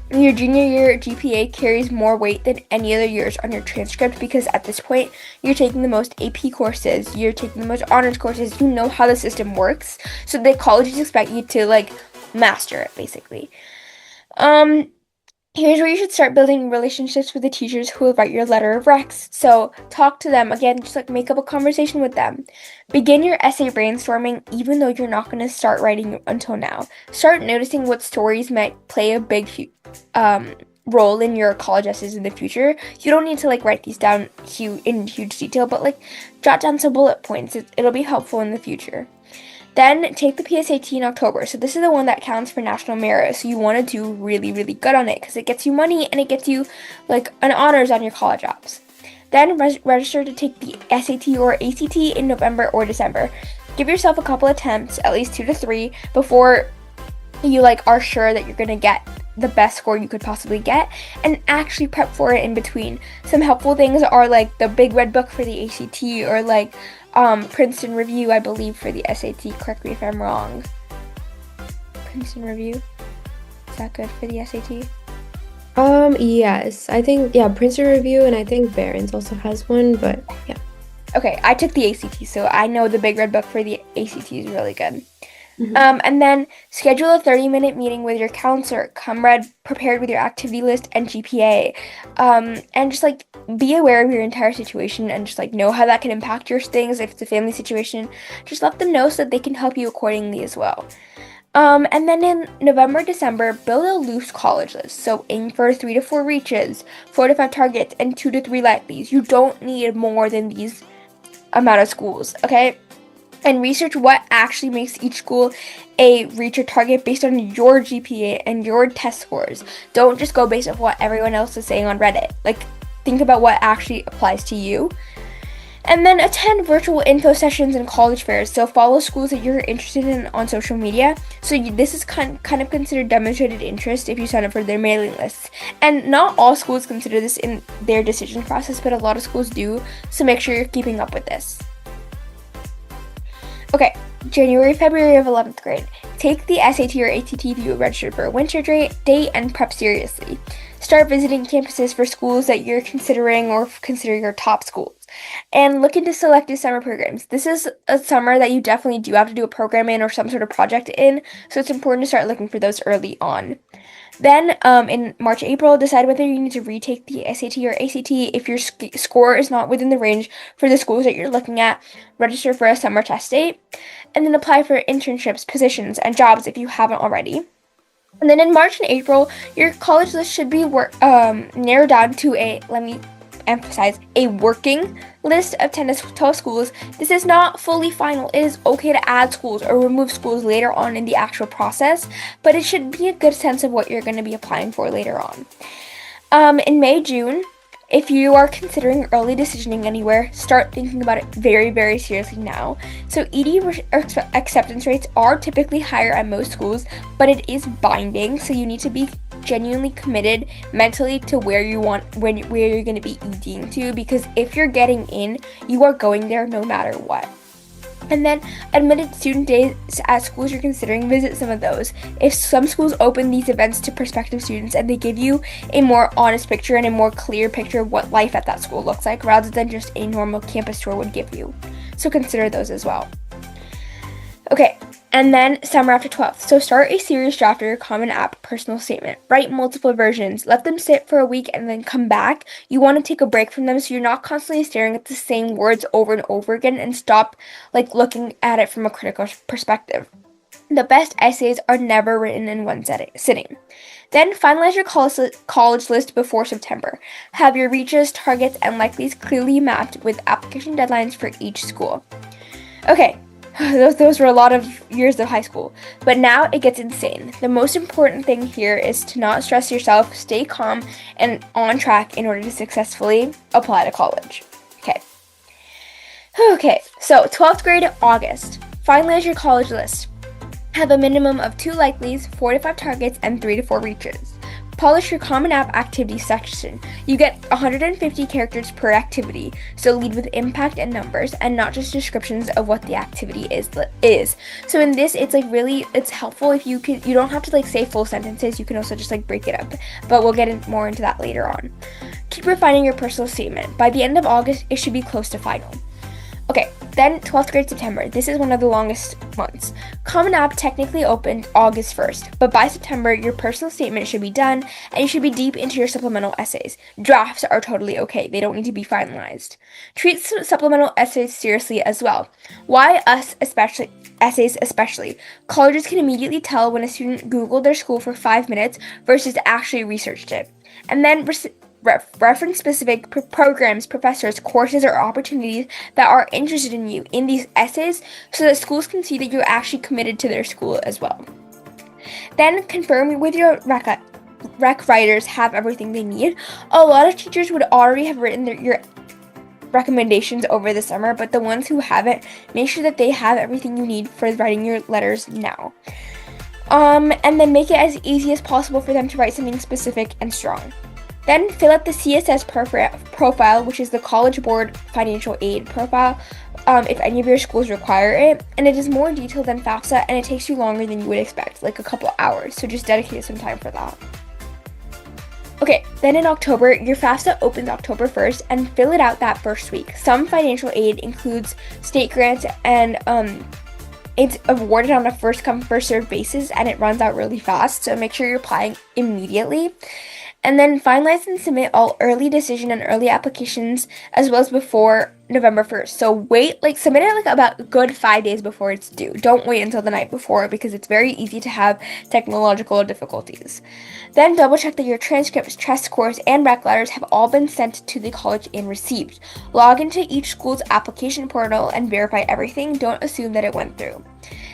Your junior year GPA carries more weight than any other years on your transcript because at this point, you're taking the most AP courses, you're taking the most honors courses, you know how the system works, so the colleges expect you to, master it, basically. Here's where you should start building relationships with the teachers who will write your letter of recs. So talk to them. Again, just make up a conversation with them. Begin your essay brainstorming even though you're not going to start writing until now. Start noticing what stories might play a big role in your college essays in the future. You don't need to write these down in huge detail, but jot down some bullet points. It'll be helpful in the future. Then take the PSAT in October. So this is the one that counts for national merit. So you want to do really, really good on it because it gets you money and it gets you an honors on your college apps. Then register to take the SAT or ACT in November or December. Give yourself a couple attempts, at least 2 to 3, before you are sure that you're going to get the best score you could possibly get, and actually prep for it in between. Some helpful things are the Big Red Book for the ACT or Princeton Review, I believe, for the SAT. Correct me if I'm wrong. Princeton Review? Is that good for the SAT? Yes. I think, Princeton Review, and I think Barron's also has one, but yeah. Okay, I took the ACT, so I know the Big Red Book for the ACT is really good. Mhm. And then schedule a 30-minute meeting with your counselor. Come prepared with your activity list and GPA. And just be aware of your entire situation and just know how that can impact your things. If it's a family situation, just let them know so that they can help you accordingly as well. And then in November, December, build a loose college list. So aim for 3 to 4 reaches, 4 to 5 targets, and 2 to 3 likelies. You don't need more than these amount of schools, okay? And research what actually makes each school a reach or target based on your GPA and your test scores. Don't just go based off what everyone else is saying on Reddit. Think about what actually applies to you. And then attend virtual info sessions and college fairs. So follow schools that you're interested in on social media. So this is kind of considered demonstrated interest if you sign up for their mailing lists. And not all schools consider this in their decision process, but a lot of schools do. So make sure you're keeping up with this. Okay, January, February of 11th grade. Take the SAT or ACT if you registered for a winter date and prep seriously. Start visiting campuses for schools that you're considering or consider your top schools. And look into selective summer programs. This is a summer that you definitely do have to do a program in or some sort of project in, so it's important to start looking for those early on. Then, in March, April, decide whether you need to retake the SAT or ACT. If your score is not within the range for the schools that you're looking at, register for a summer test date, and then apply for internships, positions, and jobs if you haven't already. And then in March and April, your college list should be narrowed down to a working list of 10 to 12 schools. This is not fully final. It is okay to add schools or remove schools later on in the actual process, but it should be a good sense of what you're going to be applying for later on. In May, June, if you are considering early decisioning anywhere, start thinking about it very, very seriously now. So ED acceptance rates are typically higher at most schools, but it is binding, so you need to be genuinely committed mentally to where you're going to be EDing to, because if you're getting in, you are going there no matter what. And then admitted student days at schools you're considering, visit some of those. If some schools open these events to prospective students and they give you a more honest picture and a more clear picture of what life at that school looks like rather than just a normal campus tour would give you. So consider those as well. Okay, and then summer after 12th. So start a serious draft of your Common App personal statement. Write multiple versions. Let them sit for a week and then come back. You want to take a break from them so you're not constantly staring at the same words over and over again, and stop looking at it from a critical perspective. The best essays are never written in one sitting. Then finalize your college list before September. Have your reaches, targets, and likelies clearly mapped with application deadlines for each school. Okay, those were a lot of years of high school, but now it gets insane. The most important thing here is to not stress yourself, stay calm, and on track in order to successfully apply to college. Okay, so 12th grade, August. Finalize your college list. Have a minimum of 2 likelies, 4 to 5 targets, and 3 to 4 reaches. Polish your Common App activity section. You get 150 characters per activity, so lead with impact and numbers, and not just descriptions of what the activity is. So in this, it's helpful if you don't have to say full sentences. You can also just break it up, but we'll get more into that later on. Keep refining your personal statement. By the end of August, it should be close to final. Okay, then 12th grade, September. This is one of the longest months. Common App technically opened August 1st, but by September, your personal statement should be done, and you should be deep into your supplemental essays. Drafts are totally okay. They don't need to be finalized. Treat supplemental essays seriously as well. Why essays especially? Colleges can immediately tell when a student Googled their school for 5 minutes versus actually researched it. And then reference specific programs, professors, courses, or opportunities that are interested in you in these essays so that schools can see that you're actually committed to their school as well. Then confirm with your rec writers have everything they need. A lot of teachers would already have written your recommendations over the summer, but the ones who haven't, make sure that they have everything you need for writing your letters now. And then make it as easy as possible for them to write something specific and strong. Then fill out the CSS profile, which is the College Board Financial Aid profile, if any of your schools require it. And it is more detailed than FAFSA, and it takes you longer than you would expect, a couple hours. So just dedicate some time for that. Okay, then in October, your FAFSA opens October 1st, and fill it out that first week. Some financial aid includes state grants, and it's awarded on a first-come, first-served basis, and it runs out really fast. So make sure you're applying immediately. And then finalize and submit all early decision and early applications as well as before November 1st. So submit it about a good 5 days before it's due. Don't wait until the night before because it's very easy to have technological difficulties. Then double check that your transcripts, test scores, and rec letters have all been sent to the college and received. Log into each school's application portal and verify everything. Don't assume that it went through.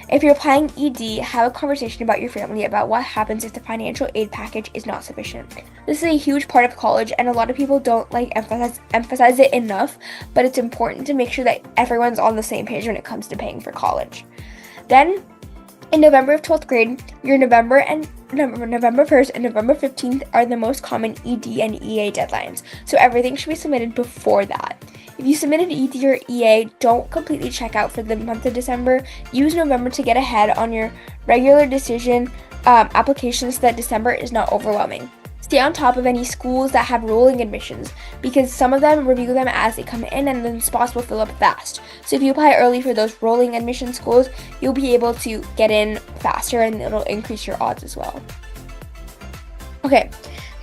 If you're applying ED, have a conversation about your family about what happens if the financial aid package is not sufficient. This is a huge part of college, and a lot of people don't emphasize it enough, but it's important to make sure that everyone's on the same page when it comes to paying for college. Then, in November of 12th grade, your November 1st and November 15th are the most common ED and EA deadlines, so everything should be submitted before that. If you submitted ED or EA, don't completely check out for the month of December. Use November to get ahead on your regular decision applications so that December is not overwhelming. Stay on top of any schools that have rolling admissions because some of them review them as they come in and then spots will fill up fast. So if you apply early for those rolling admission schools, you'll be able to get in faster and it'll increase your odds as well. Okay,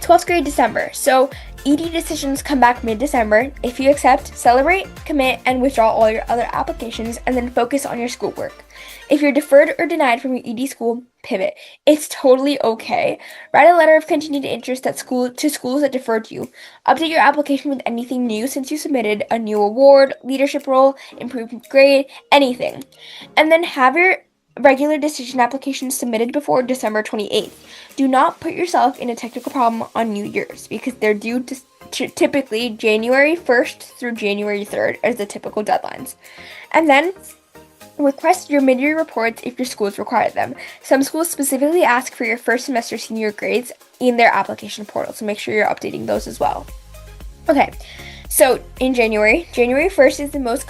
12th grade, December. So ED decisions come back mid-December. If you accept, celebrate, commit, and withdraw all your other applications and then focus on your schoolwork. If you're deferred or denied from your ED school, pivot. It's totally okay. Write a letter of continued interest to schools that deferred you. Update your application with anything new since you submitted a new award, leadership role, improved grade, anything. And then have your regular decision applications submitted before December 28th. Do not put yourself in a technical problem on New Year's because they're due to typically January 1st through January 3rd as the typical deadlines. And then request your mid-year reports if your schools require them. Some schools specifically ask for your first semester senior grades in their application portal, so make sure you're updating those as well. Okay, so in January 1st is the most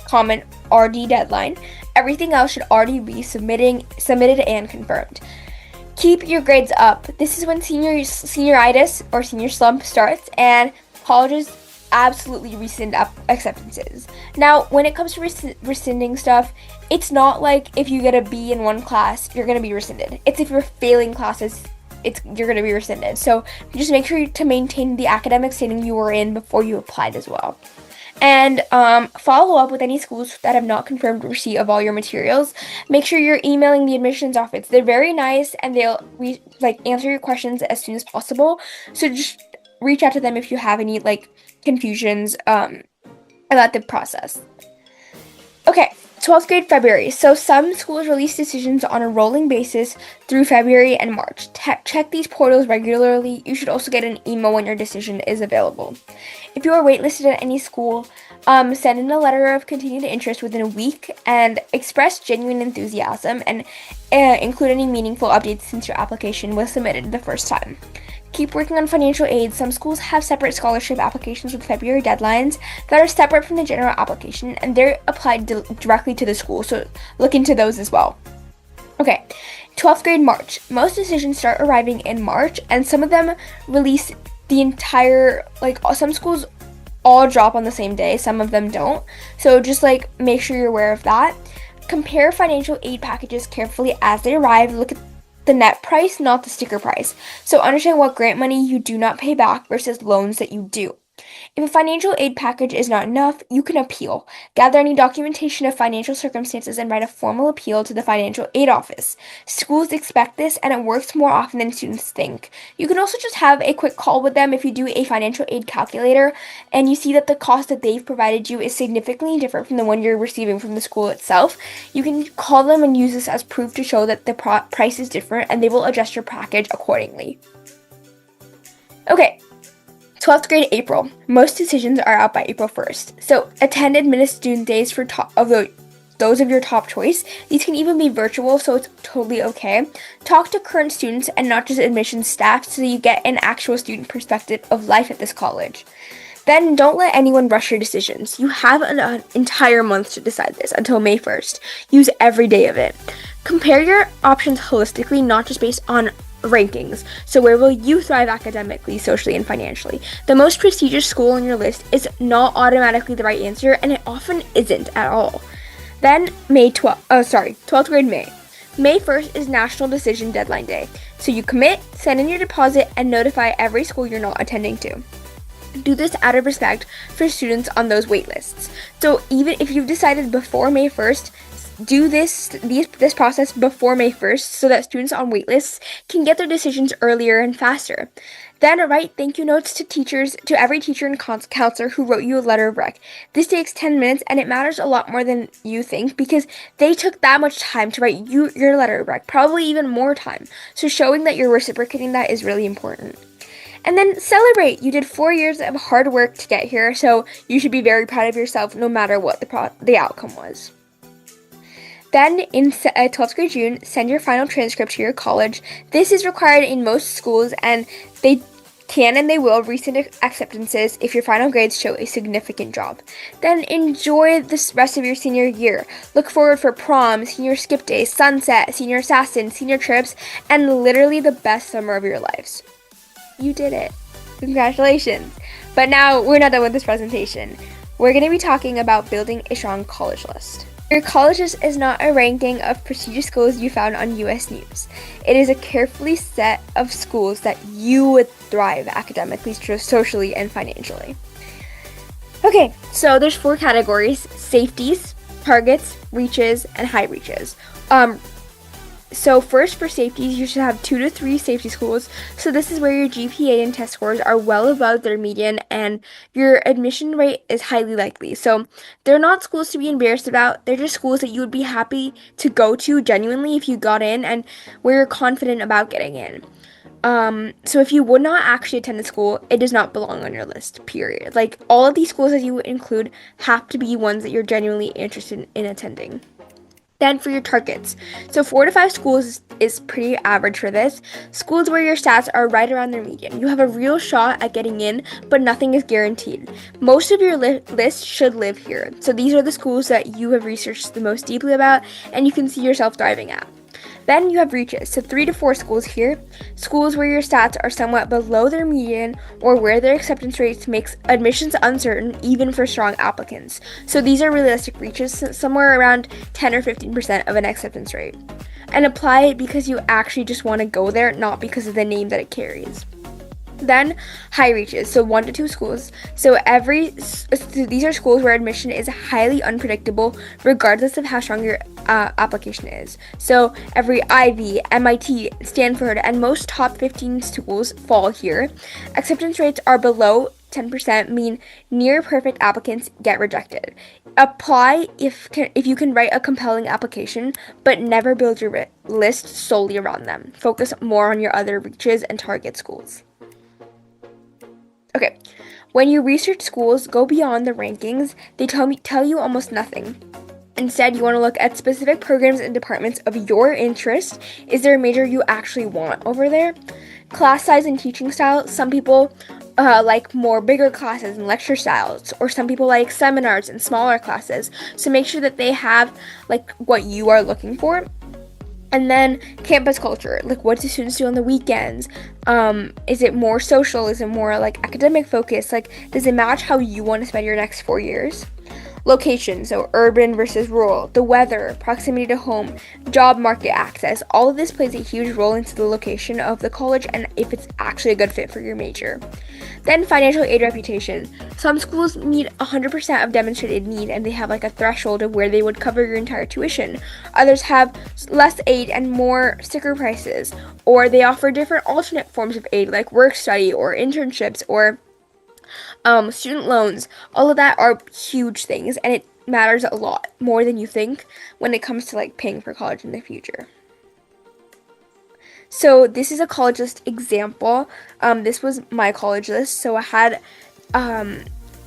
common RD deadline. Everything else should already be submitted and confirmed. Keep your grades up. This is when senioritis or senior slump starts, and colleges absolutely rescind acceptances. Now, when it comes to rescinding stuff, it's not like if you get a B in one class, you're going to be rescinded. It's if you're failing classes, you're going to be rescinded. So just make sure to maintain the academic standing you were in before you applied as well. And follow up with any schools that have not confirmed receipt of all your materials. Make sure you're emailing the admissions office. They're very nice, and they'll answer your questions as soon as possible. So just reach out to them if you have any confusions about the process. Okay, 12th grade February. So some schools release decisions on a rolling basis through February and March. Check these portals regularly. You should also get an email when your decision is available. If you are waitlisted at any school, send in a letter of continued interest within a week and express genuine enthusiasm and include any meaningful updates since your application was submitted the first time. Keep working on financial aid. Some schools have separate scholarship applications with February deadlines that are separate from the general application, and they're applied directly to the school, so look into those as well. Okay, 12th grade March. Most decisions start arriving in March, and some of them release the entire, some schools all drop on the same day, some of them don't. So just make sure you're aware of that. Compare financial aid packages carefully as they arrive. Look at the net price, not the sticker price. So understand what grant money you do not pay back versus loans that you do. If a financial aid package is not enough, you can appeal. Gather any documentation of financial circumstances and write a formal appeal to the financial aid office. Schools expect this, and it works more often than students think. You can also just have a quick call with them if you do a financial aid calculator and you see that the cost that they've provided you is significantly different from the one you're receiving from the school itself. You can call them and use this as proof to show that the price is different, and they will adjust your package accordingly. Okay. 12th grade April. Most decisions are out by April 1st. So attend admitted student days for those of your top choice. These can even be virtual, so it's totally okay. Talk to current students and not just admissions staff so you get an actual student perspective of life at this college. Then don't let anyone rush your decisions. You have an entire month to decide this until May 1st. Use every day of it. Compare your options holistically, not just based on rankings. So where will you thrive academically, socially, and financially? The most prestigious school on your list is not automatically the right answer, and it often isn't at all. Then 12th grade May. May 1st is National Decision Deadline Day. So you commit, send in your deposit, and notify every school you're not attending to. Do this out of respect for students on those wait lists. So even if you've decided before May 1st, do this process before May 1st so that students on waitlists can get their decisions earlier and faster. Then write thank you notes to every teacher and counselor who wrote you a letter of rec. This takes 10 minutes, and it matters a lot more than you think because they took that much time to write you your letter of rec, probably even more time. So showing that you're reciprocating that is really important. And then celebrate. You did 4 years of hard work to get here, so you should be very proud of yourself no matter what the outcome was. Then in 12th grade June, send your final transcript to your college. This is required in most schools, and they can and they will rescind acceptances if your final grades show a significant drop. Then enjoy the rest of your senior year. Look forward for prom, senior skip day, sunset, senior assassin, senior trips, and literally the best summer of your lives. You did it. Congratulations. But now we're not done with this presentation. We're going to be talking about building a strong college list. Your college list is not a ranking of prestigious schools you found on US News. It is a carefully set of schools that you would thrive academically, socially, and financially. Okay, so there's 4 categories: safeties, targets, reaches, and high reaches. So first, for safeties, you should have 2 to 3 safety schools. So this is where your GPA and test scores are well above their median and your admission rate is highly likely. So they're not schools to be embarrassed about. They're just schools that you would be happy to go to genuinely if you got in and where you're confident about getting in. So if you would not actually attend the school, it does not belong on your list, period. All of these schools that you would include have to be ones that you're genuinely interested in attending. Then for your targets. So 4 to 5 schools is pretty average for this. Schools where your stats are right around their median. You have a real shot at getting in, but nothing is guaranteed. Most of your list should live here. So these are the schools that you have researched the most deeply about and you can see yourself thriving at. Then you have reaches, so 3 to 4 schools here. Schools where your stats are somewhat below their median or where their acceptance rates makes admissions uncertain even for strong applicants. So these are realistic reaches, somewhere around 10 or 15% of an acceptance rate. And apply it because you actually just want to go there, not because of the name that it carries. Then high reaches, so 1 to 2 schools. So these are schools where admission is highly unpredictable regardless of how strong your application is. So every Ivy, MIT, Stanford, and most top 15 schools fall here. Acceptance rates are below 10% mean near perfect applicants get rejected. Apply if you can write a compelling application, but never build your list solely around them. Focus more on your other reaches and target schools. Okay, when you research schools, go beyond the rankings. They tell you almost nothing. Instead, you want to look at specific programs and departments of your interest. Is there a major you actually want over there? Class size and teaching style. Some people like more bigger classes and lecture styles, or some people like seminars and smaller classes. So make sure that they have like what you are looking for. And then campus culture, like what do students do on the weekends? Is it more social? Is it more like academic focus? Like, does it match how you want to spend your next 4 years? Location, so urban versus rural, the weather, proximity to home, job market access, all of this plays a huge role into the location of the college and if it's actually a good fit for your major. Then financial aid reputation. Some schools meet 100% of demonstrated need and they have like a threshold of where they would cover your entire tuition. Others have less aid and more sticker prices, or they offer different alternate forms of aid like work study or internships or student loans. All of that are huge things and it matters a lot more than you think when it comes to like paying for college in the future. So this is a college list example. This was my college list. So I had,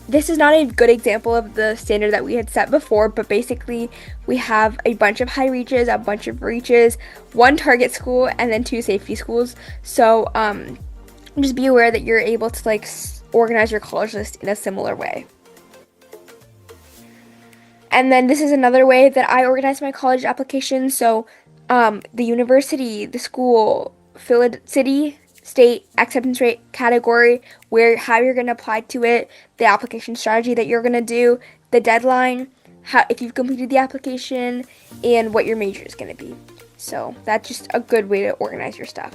this is not a good example of the standard that we had set before, but basically we have a bunch of high reaches, a bunch of reaches, 1 target school, and then 2 safety schools. So just be aware that you're able to like organize your college list in a similar way. And then this is another way that I organize my college application. So the university, the school, city, state, acceptance rate, category, how you're going to apply to it, the application strategy that you're going to do, the deadline, if you've completed the application, and what your major is going to be. So that's just a good way to organize your stuff.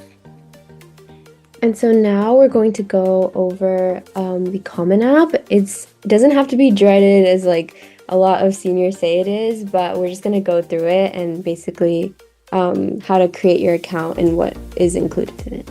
And so now we're going to go over the Common App. It doesn't have to be dreaded as like a lot of seniors say it is, but we're just going to go through it and basically how to create your account and what is included in it.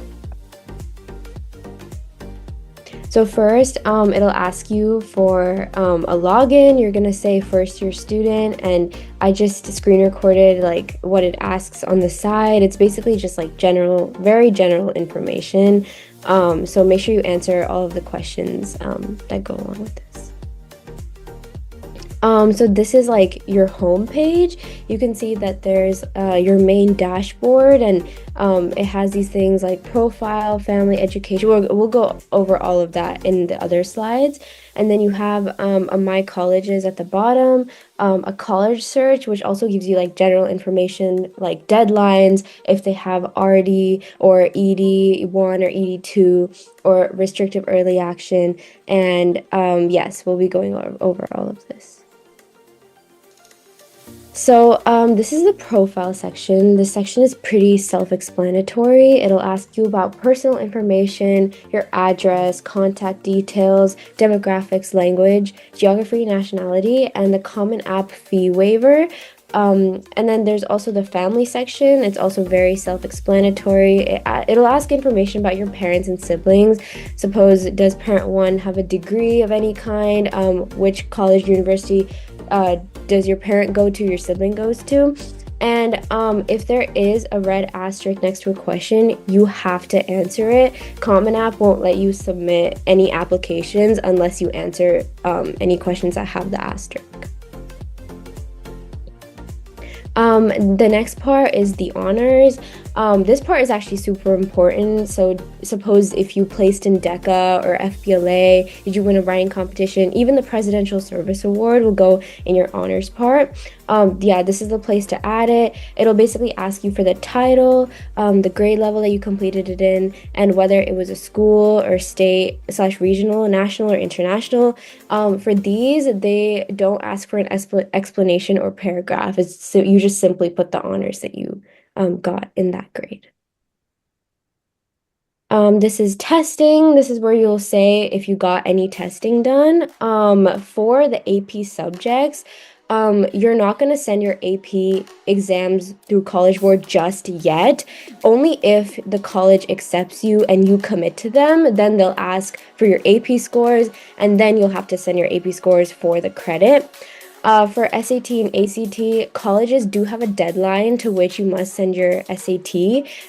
So first, it'll ask you for a login. You're gonna say first year student, and I just screen recorded like what it asks on the side. It's basically just like very general information. So make sure you answer all of the questions that go along with this. So this is like your home page. You can see that there's your main dashboard, and it has these things like profile, family, education. We'll go over all of that in the other slides. And then you have a My Colleges at the bottom, a college search, which also gives you like general information like deadlines, if they have RD or ED1 or ED2 or restrictive early action. And yes, we'll be going over all of this. So this is the profile section. This section is pretty self-explanatory. It'll ask you about personal information, your address, contact details, demographics, language, geography, nationality, and the Common App fee waiver. And then there's also the family section. It's also very self-explanatory. It'll ask information about your parents and siblings. Suppose, does parent 1 have a degree of any kind? Which college, university does your parent go to, your sibling goes to? And if there is a red asterisk next to a question, you have to answer it. Common App won't let you submit any applications unless you answer any questions that have the asterisk. The next part is the honors. This part is actually super important. So suppose if you placed in DECA or FBLA, did you win a writing competition, even the Presidential Service Award will go in your honors part. Yeah, this is the place to add it. It'll basically ask you for the title, the grade level that you completed it in, and whether it was a school or state / regional, national, or international. For these, they don't ask for an explanation or paragraph. So you just simply put the honors that you got in that grade. This is testing. This is where you'll say if you got any testing done. For the AP subjects, you're not going to send your AP exams through College Board just yet. Only if the college accepts you and you commit to them, then they'll ask for your AP scores, and then you'll have to send your AP scores for the credit. For SAT and ACT, colleges do have a deadline to which you must send your SAT,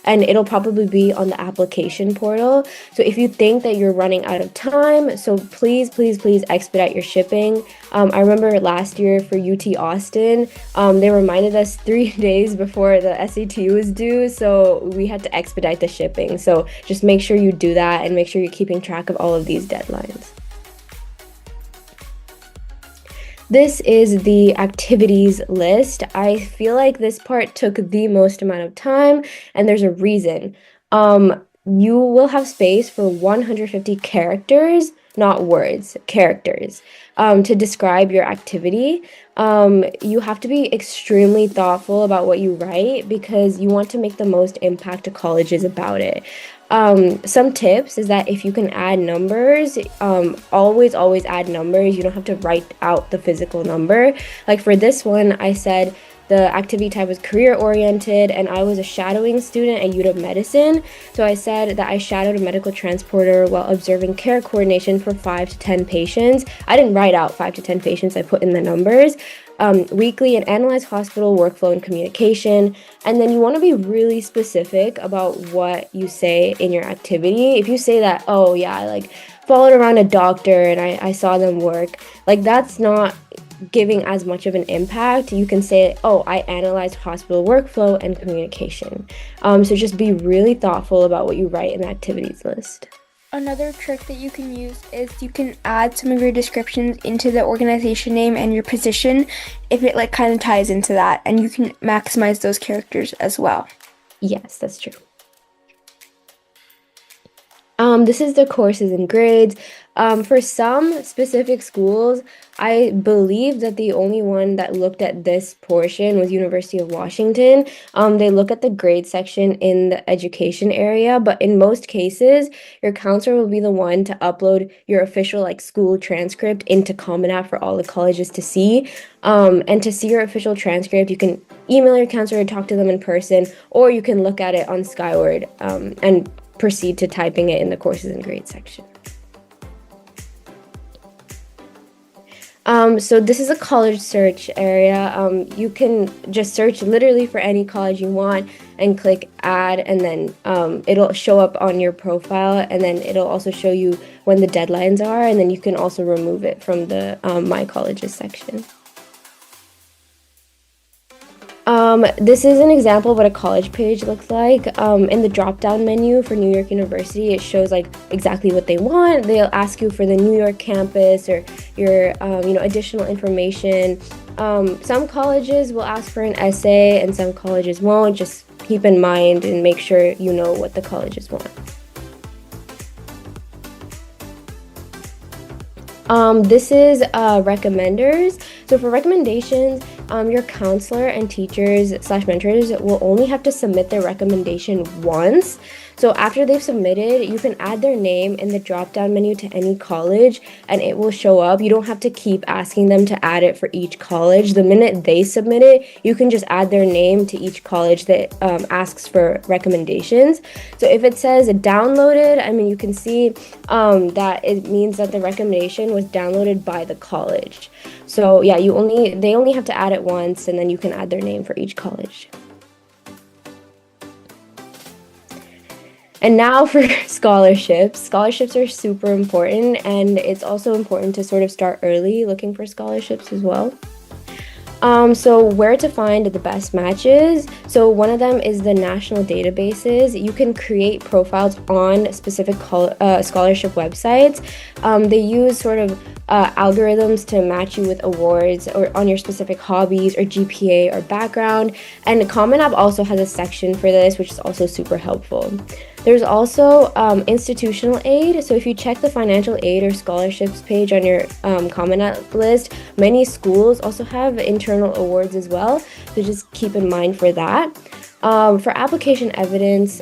and it'll probably be on the application portal. So if you think that you're running out of time, so please, please, please expedite your shipping. I remember last year for UT Austin, they reminded us 3 days before the SAT was due, so we had to expedite the shipping. So just make sure you do that and make sure you're keeping track of all of these deadlines. This is the activities list. I feel like this part took the most amount of time, and there's a reason. You will have space for 150 characters, not words, characters, to describe your activity. You have to be extremely thoughtful about what you write because you want to make the most impact to colleges about it. Some tips is that if you can add numbers, always add numbers. You don't have to write out the physical number. Like for this one, I said the activity type was career oriented, and I was a shadowing student at UW Medicine. So I said that I shadowed a medical transporter while observing care coordination for 5 to 10 patients. I didn't write out 5 to 10 patients, I put in the numbers. Weekly and analyze hospital workflow and communication. And then you want to be really specific about what you say in your activity. If you say that, oh yeah, I like followed around a doctor and I saw them work, like that's not giving as much of an impact. You can say, oh, I analyzed hospital workflow and communication. So just be really thoughtful about what you write in the activities list. Another trick that you can use is you can add some of your descriptions into the organization name and your position if it like kind of ties into that, and you can maximize those characters as well. Yes, that's true. This is the courses and grades. For some specific schools, I believe that the only one that looked at this portion was University of Washington. They look at the grade section in the education area, but in most cases, your counselor will be the one to upload your official like school transcript into Common App for all the colleges to see. And to see your official transcript, you can email your counselor or talk to them in person, or you can look at it on Skyward and proceed to typing it in the courses and grades section. So this is a college search area. You can just search literally for any college you want and click add, and then it'll show up on your profile, and then it'll also show you when the deadlines are, and then you can also remove it from the My Colleges section. This is an example of what a college page looks like. In the drop-down menu for New York University, it shows like exactly what they want. They'll ask you for the New York campus or your additional information. Some colleges will ask for an essay and some colleges won't. Just keep in mind and make sure you know what the colleges want. This is recommenders. So for recommendations, your counselor and teachers / mentors will only have to submit their recommendation once. So after they've submitted, you can add their name in the drop-down menu to any college and it will show up. You don't have to keep asking them to add it for each college. The minute they submit it, you can just add their name to each college that asks for recommendations. So if it says downloaded, I mean, you can see that it means that the recommendation was downloaded by the college. So yeah, they only have to add it once, and then you can add their name for each college. And now for scholarships. Scholarships are super important, and it's also important to sort of start early looking for scholarships as well. So where to find the best matches. So one of them is the national databases. You can create profiles on specific scholarship websites. They use sort of algorithms to match you with awards or on your specific hobbies or GPA or background. And Common App also has a section for this, which is also super helpful. There's also institutional aid. So if you check the financial aid or scholarships page on your Common App list, many schools also have internal awards as well. So just keep in mind for that. For application evidence,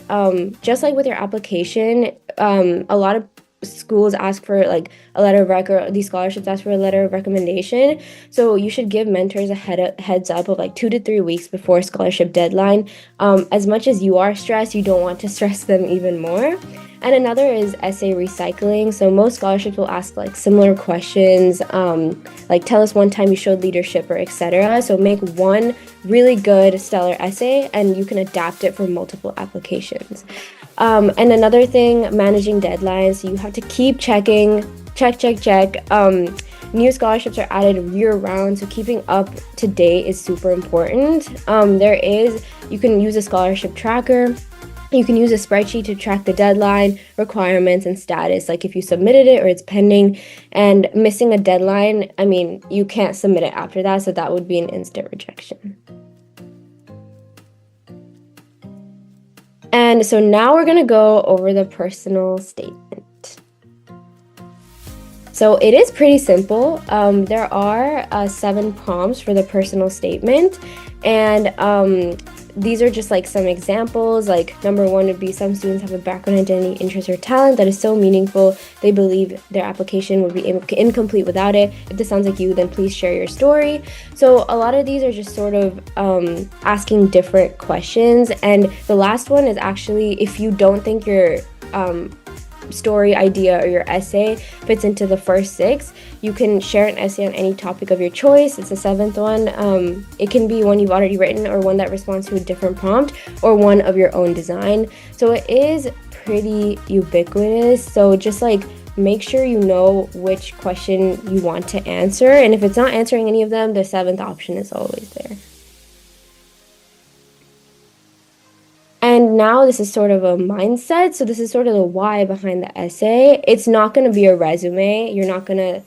just like with your application, a lot of schools ask for like a letter of record. These scholarships ask for a letter of recommendation, so you should give mentors a heads up of like 2 to 3 weeks before scholarship deadline. As much as you are stressed, you don't want to stress them even more. And another is essay recycling. So most scholarships will ask like similar questions, like tell us one time you showed leadership or etc. So make one really good stellar essay and you can adapt it for multiple applications. And another thing, managing deadlines. So you have to keep checking, check. New scholarships are added year-round, so keeping up to date is super important. You can use a scholarship tracker. You can use a spreadsheet to track the deadline, requirements, and status, like if you submitted it or it's pending. And missing a deadline, I mean, you can't submit it after that, so that would be an instant rejection. And so now we're going to go over the personal statement. So it is pretty simple. There are 7 prompts for the personal statement, and these are just like some examples. Like number 1 would be, some students have a background, identity, interest, or talent that is so meaningful they believe their application would be incomplete without it. If this sounds like you, then please share your story. So a lot of these are just sort of asking different questions. And the last one is actually, if you don't think your story, idea, or your essay fits into the first 6, you can share an essay on any topic of your choice. It's the 7th one. It can be one you've already written, or one that responds to a different prompt, or one of your own design. So it is pretty ubiquitous. So just like make sure you know which question you want to answer, and if it's not answering any of them, the 7th option is always there. And now this is sort of a mindset. So this is sort of the why behind the essay. It's not going to be a resume. You're not going to,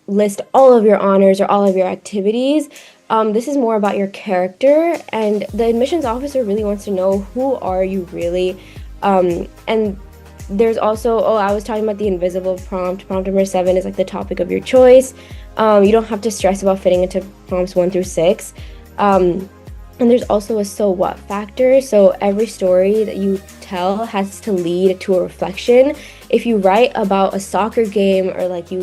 list all of your honors or all of your activities. This is more about your character, and the admissions officer really wants to know, who are you really? And there's also, I was talking about the invisible prompt. Prompt number 7 is like the topic of your choice. You don't have to stress about fitting into prompts 1 through 6. And there's also a so what factor. So every story that you tell has to lead to a reflection. If you write about a soccer game or like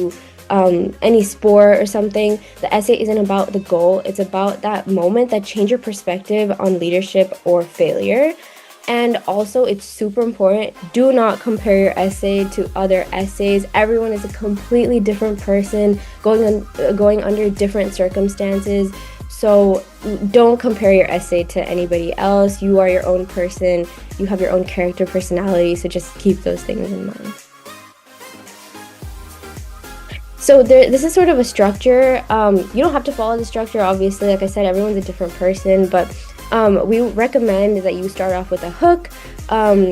any sport or something, the essay isn't about the goal. It's about that moment that changed your perspective on leadership or failure. And also, it's super important, do not compare your essay to other essays. Everyone is a completely different person, going under different circumstances. So don't compare your essay to anybody else. You are your own person. You have your own character, personality. So just keep those things in mind. So this is sort of a structure. You don't have to follow the structure, obviously. Like I said, everyone's a different person, but we recommend that you start off with a hook,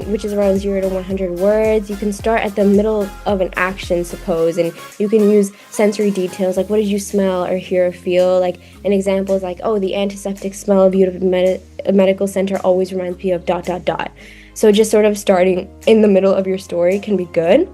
which is around 0 to 100 words. You can start at the middle of an action, suppose, and you can use sensory details, like what did you smell or hear or feel? Like an example is like, the antiseptic smell of a medical center always reminds me of ... So just sort of starting in the middle of your story can be good.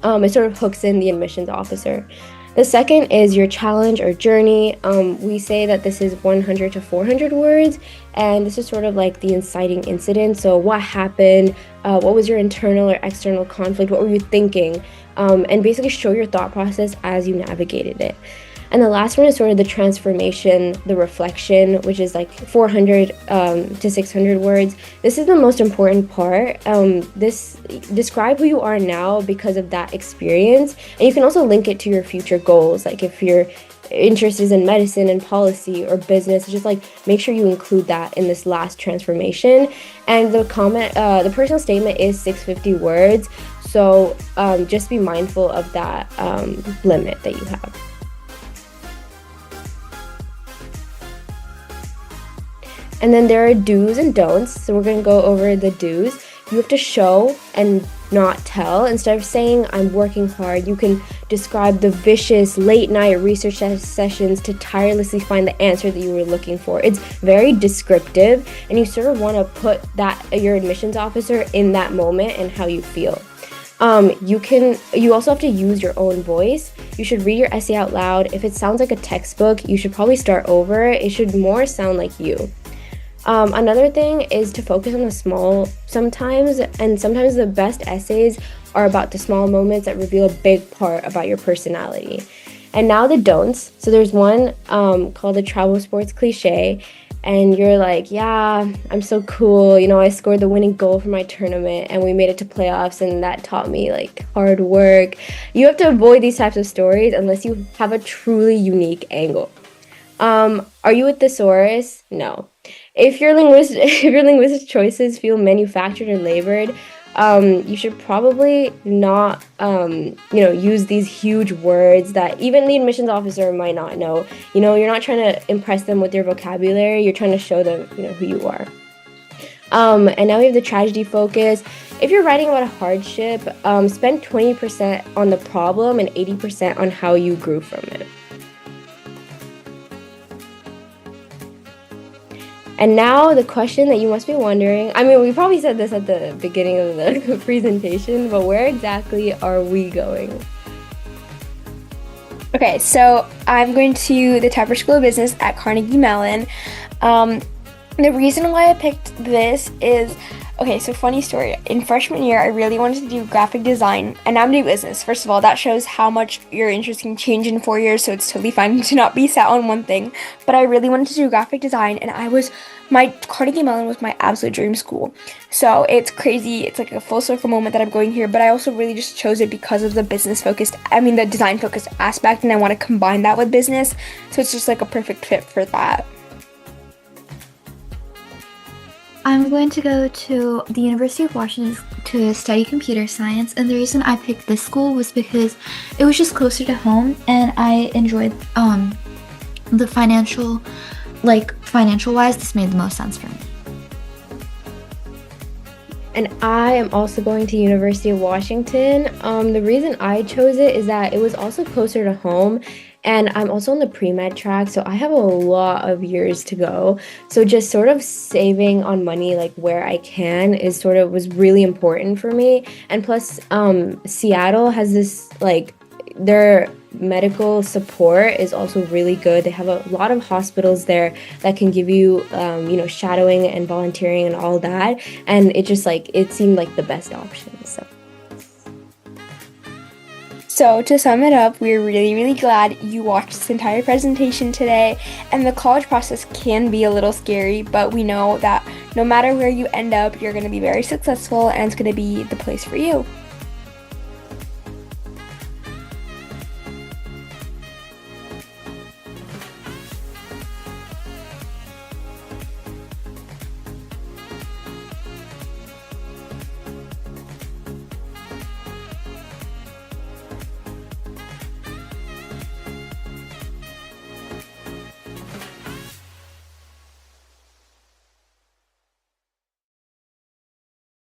It sort of hooks in the admissions officer. The second is your challenge or journey. We say that this is 100 to 400 words, and this is sort of like the inciting incident. So what happened? What was your internal or external conflict? What were you thinking? And basically show your thought process as you navigated it. And the last one is sort of the transformation, the reflection, which is like 400 to 600 words. This is the most important part. Describe who you are now because of that experience. And you can also link it to your future goals. Like if your interest is in medicine and policy or business, just like make sure you include that in this last transformation. And the personal statement is 650 words. So just be mindful of that limit that you have. And then there are do's and don'ts. So we're going to go over the do's. You have to show and not tell. Instead of saying, I'm working hard, you can describe the vicious late night research sessions to tirelessly find the answer that you were looking for. It's very descriptive, and you sort of want to put that your admissions officer in that moment and how you feel. You also have to use your own voice. You should read your essay out loud. If it sounds like a textbook, you should probably start over. It should more sound like you. Another thing is to focus on the small sometimes, and sometimes the best essays are about the small moments that reveal a big part about your personality. And now the don'ts. So there's one called the travel sports cliche, and you're like, yeah, I'm so cool. You know, I scored the winning goal for my tournament and we made it to playoffs, and that taught me like hard work. You have to avoid these types of stories unless you have a truly unique angle. Are you a thesaurus? No. If your linguistic choices feel manufactured or labored, you should probably not, use these huge words that even the admissions officer might not know. You know, you're not trying to impress them with your vocabulary. You're trying to show them, who you are. And now we have the tragedy focus. If you're writing about a hardship, spend 20% on the problem and 80% on how you grew from it. And now the question that you must be wondering, I mean, we probably said this at the beginning of the presentation, but where exactly are we going? Okay, so I'm going to the Tepper School of Business at Carnegie Mellon. The reason why I picked this is, okay, so funny story. In freshman year, I really wanted to do graphic design, and now I'm doing business. First of all, that shows how much your interest can change in 4 years, so it's totally fine to not be set on one thing. But I really wanted to do graphic design, and my Carnegie Mellon was my absolute dream school. So it's crazy. It's like a full circle moment that I'm going here, but I also really just chose it because of the the design focused aspect, and I want to combine that with business. So it's just like a perfect fit for that. I'm going to go to the University of Washington to study computer science, and the reason I picked this school was because it was just closer to home, and I enjoyed the financial wise, this made the most sense for me. And I am also going to University of Washington. The reason I chose it is that it was also closer to home, and I'm also on the pre-med track, so I have a lot of years to go. So just sort of saving on money like where I can was really important for me. And plus, Seattle has this their medical support is also really good. They have a lot of hospitals there that can give you, shadowing and volunteering and all that. And it just it seemed like the best option. So to sum it up, we're really, really glad you watched this entire presentation today. And the college process can be a little scary, but we know that no matter where you end up, you're going to be very successful and it's going to be the place for you.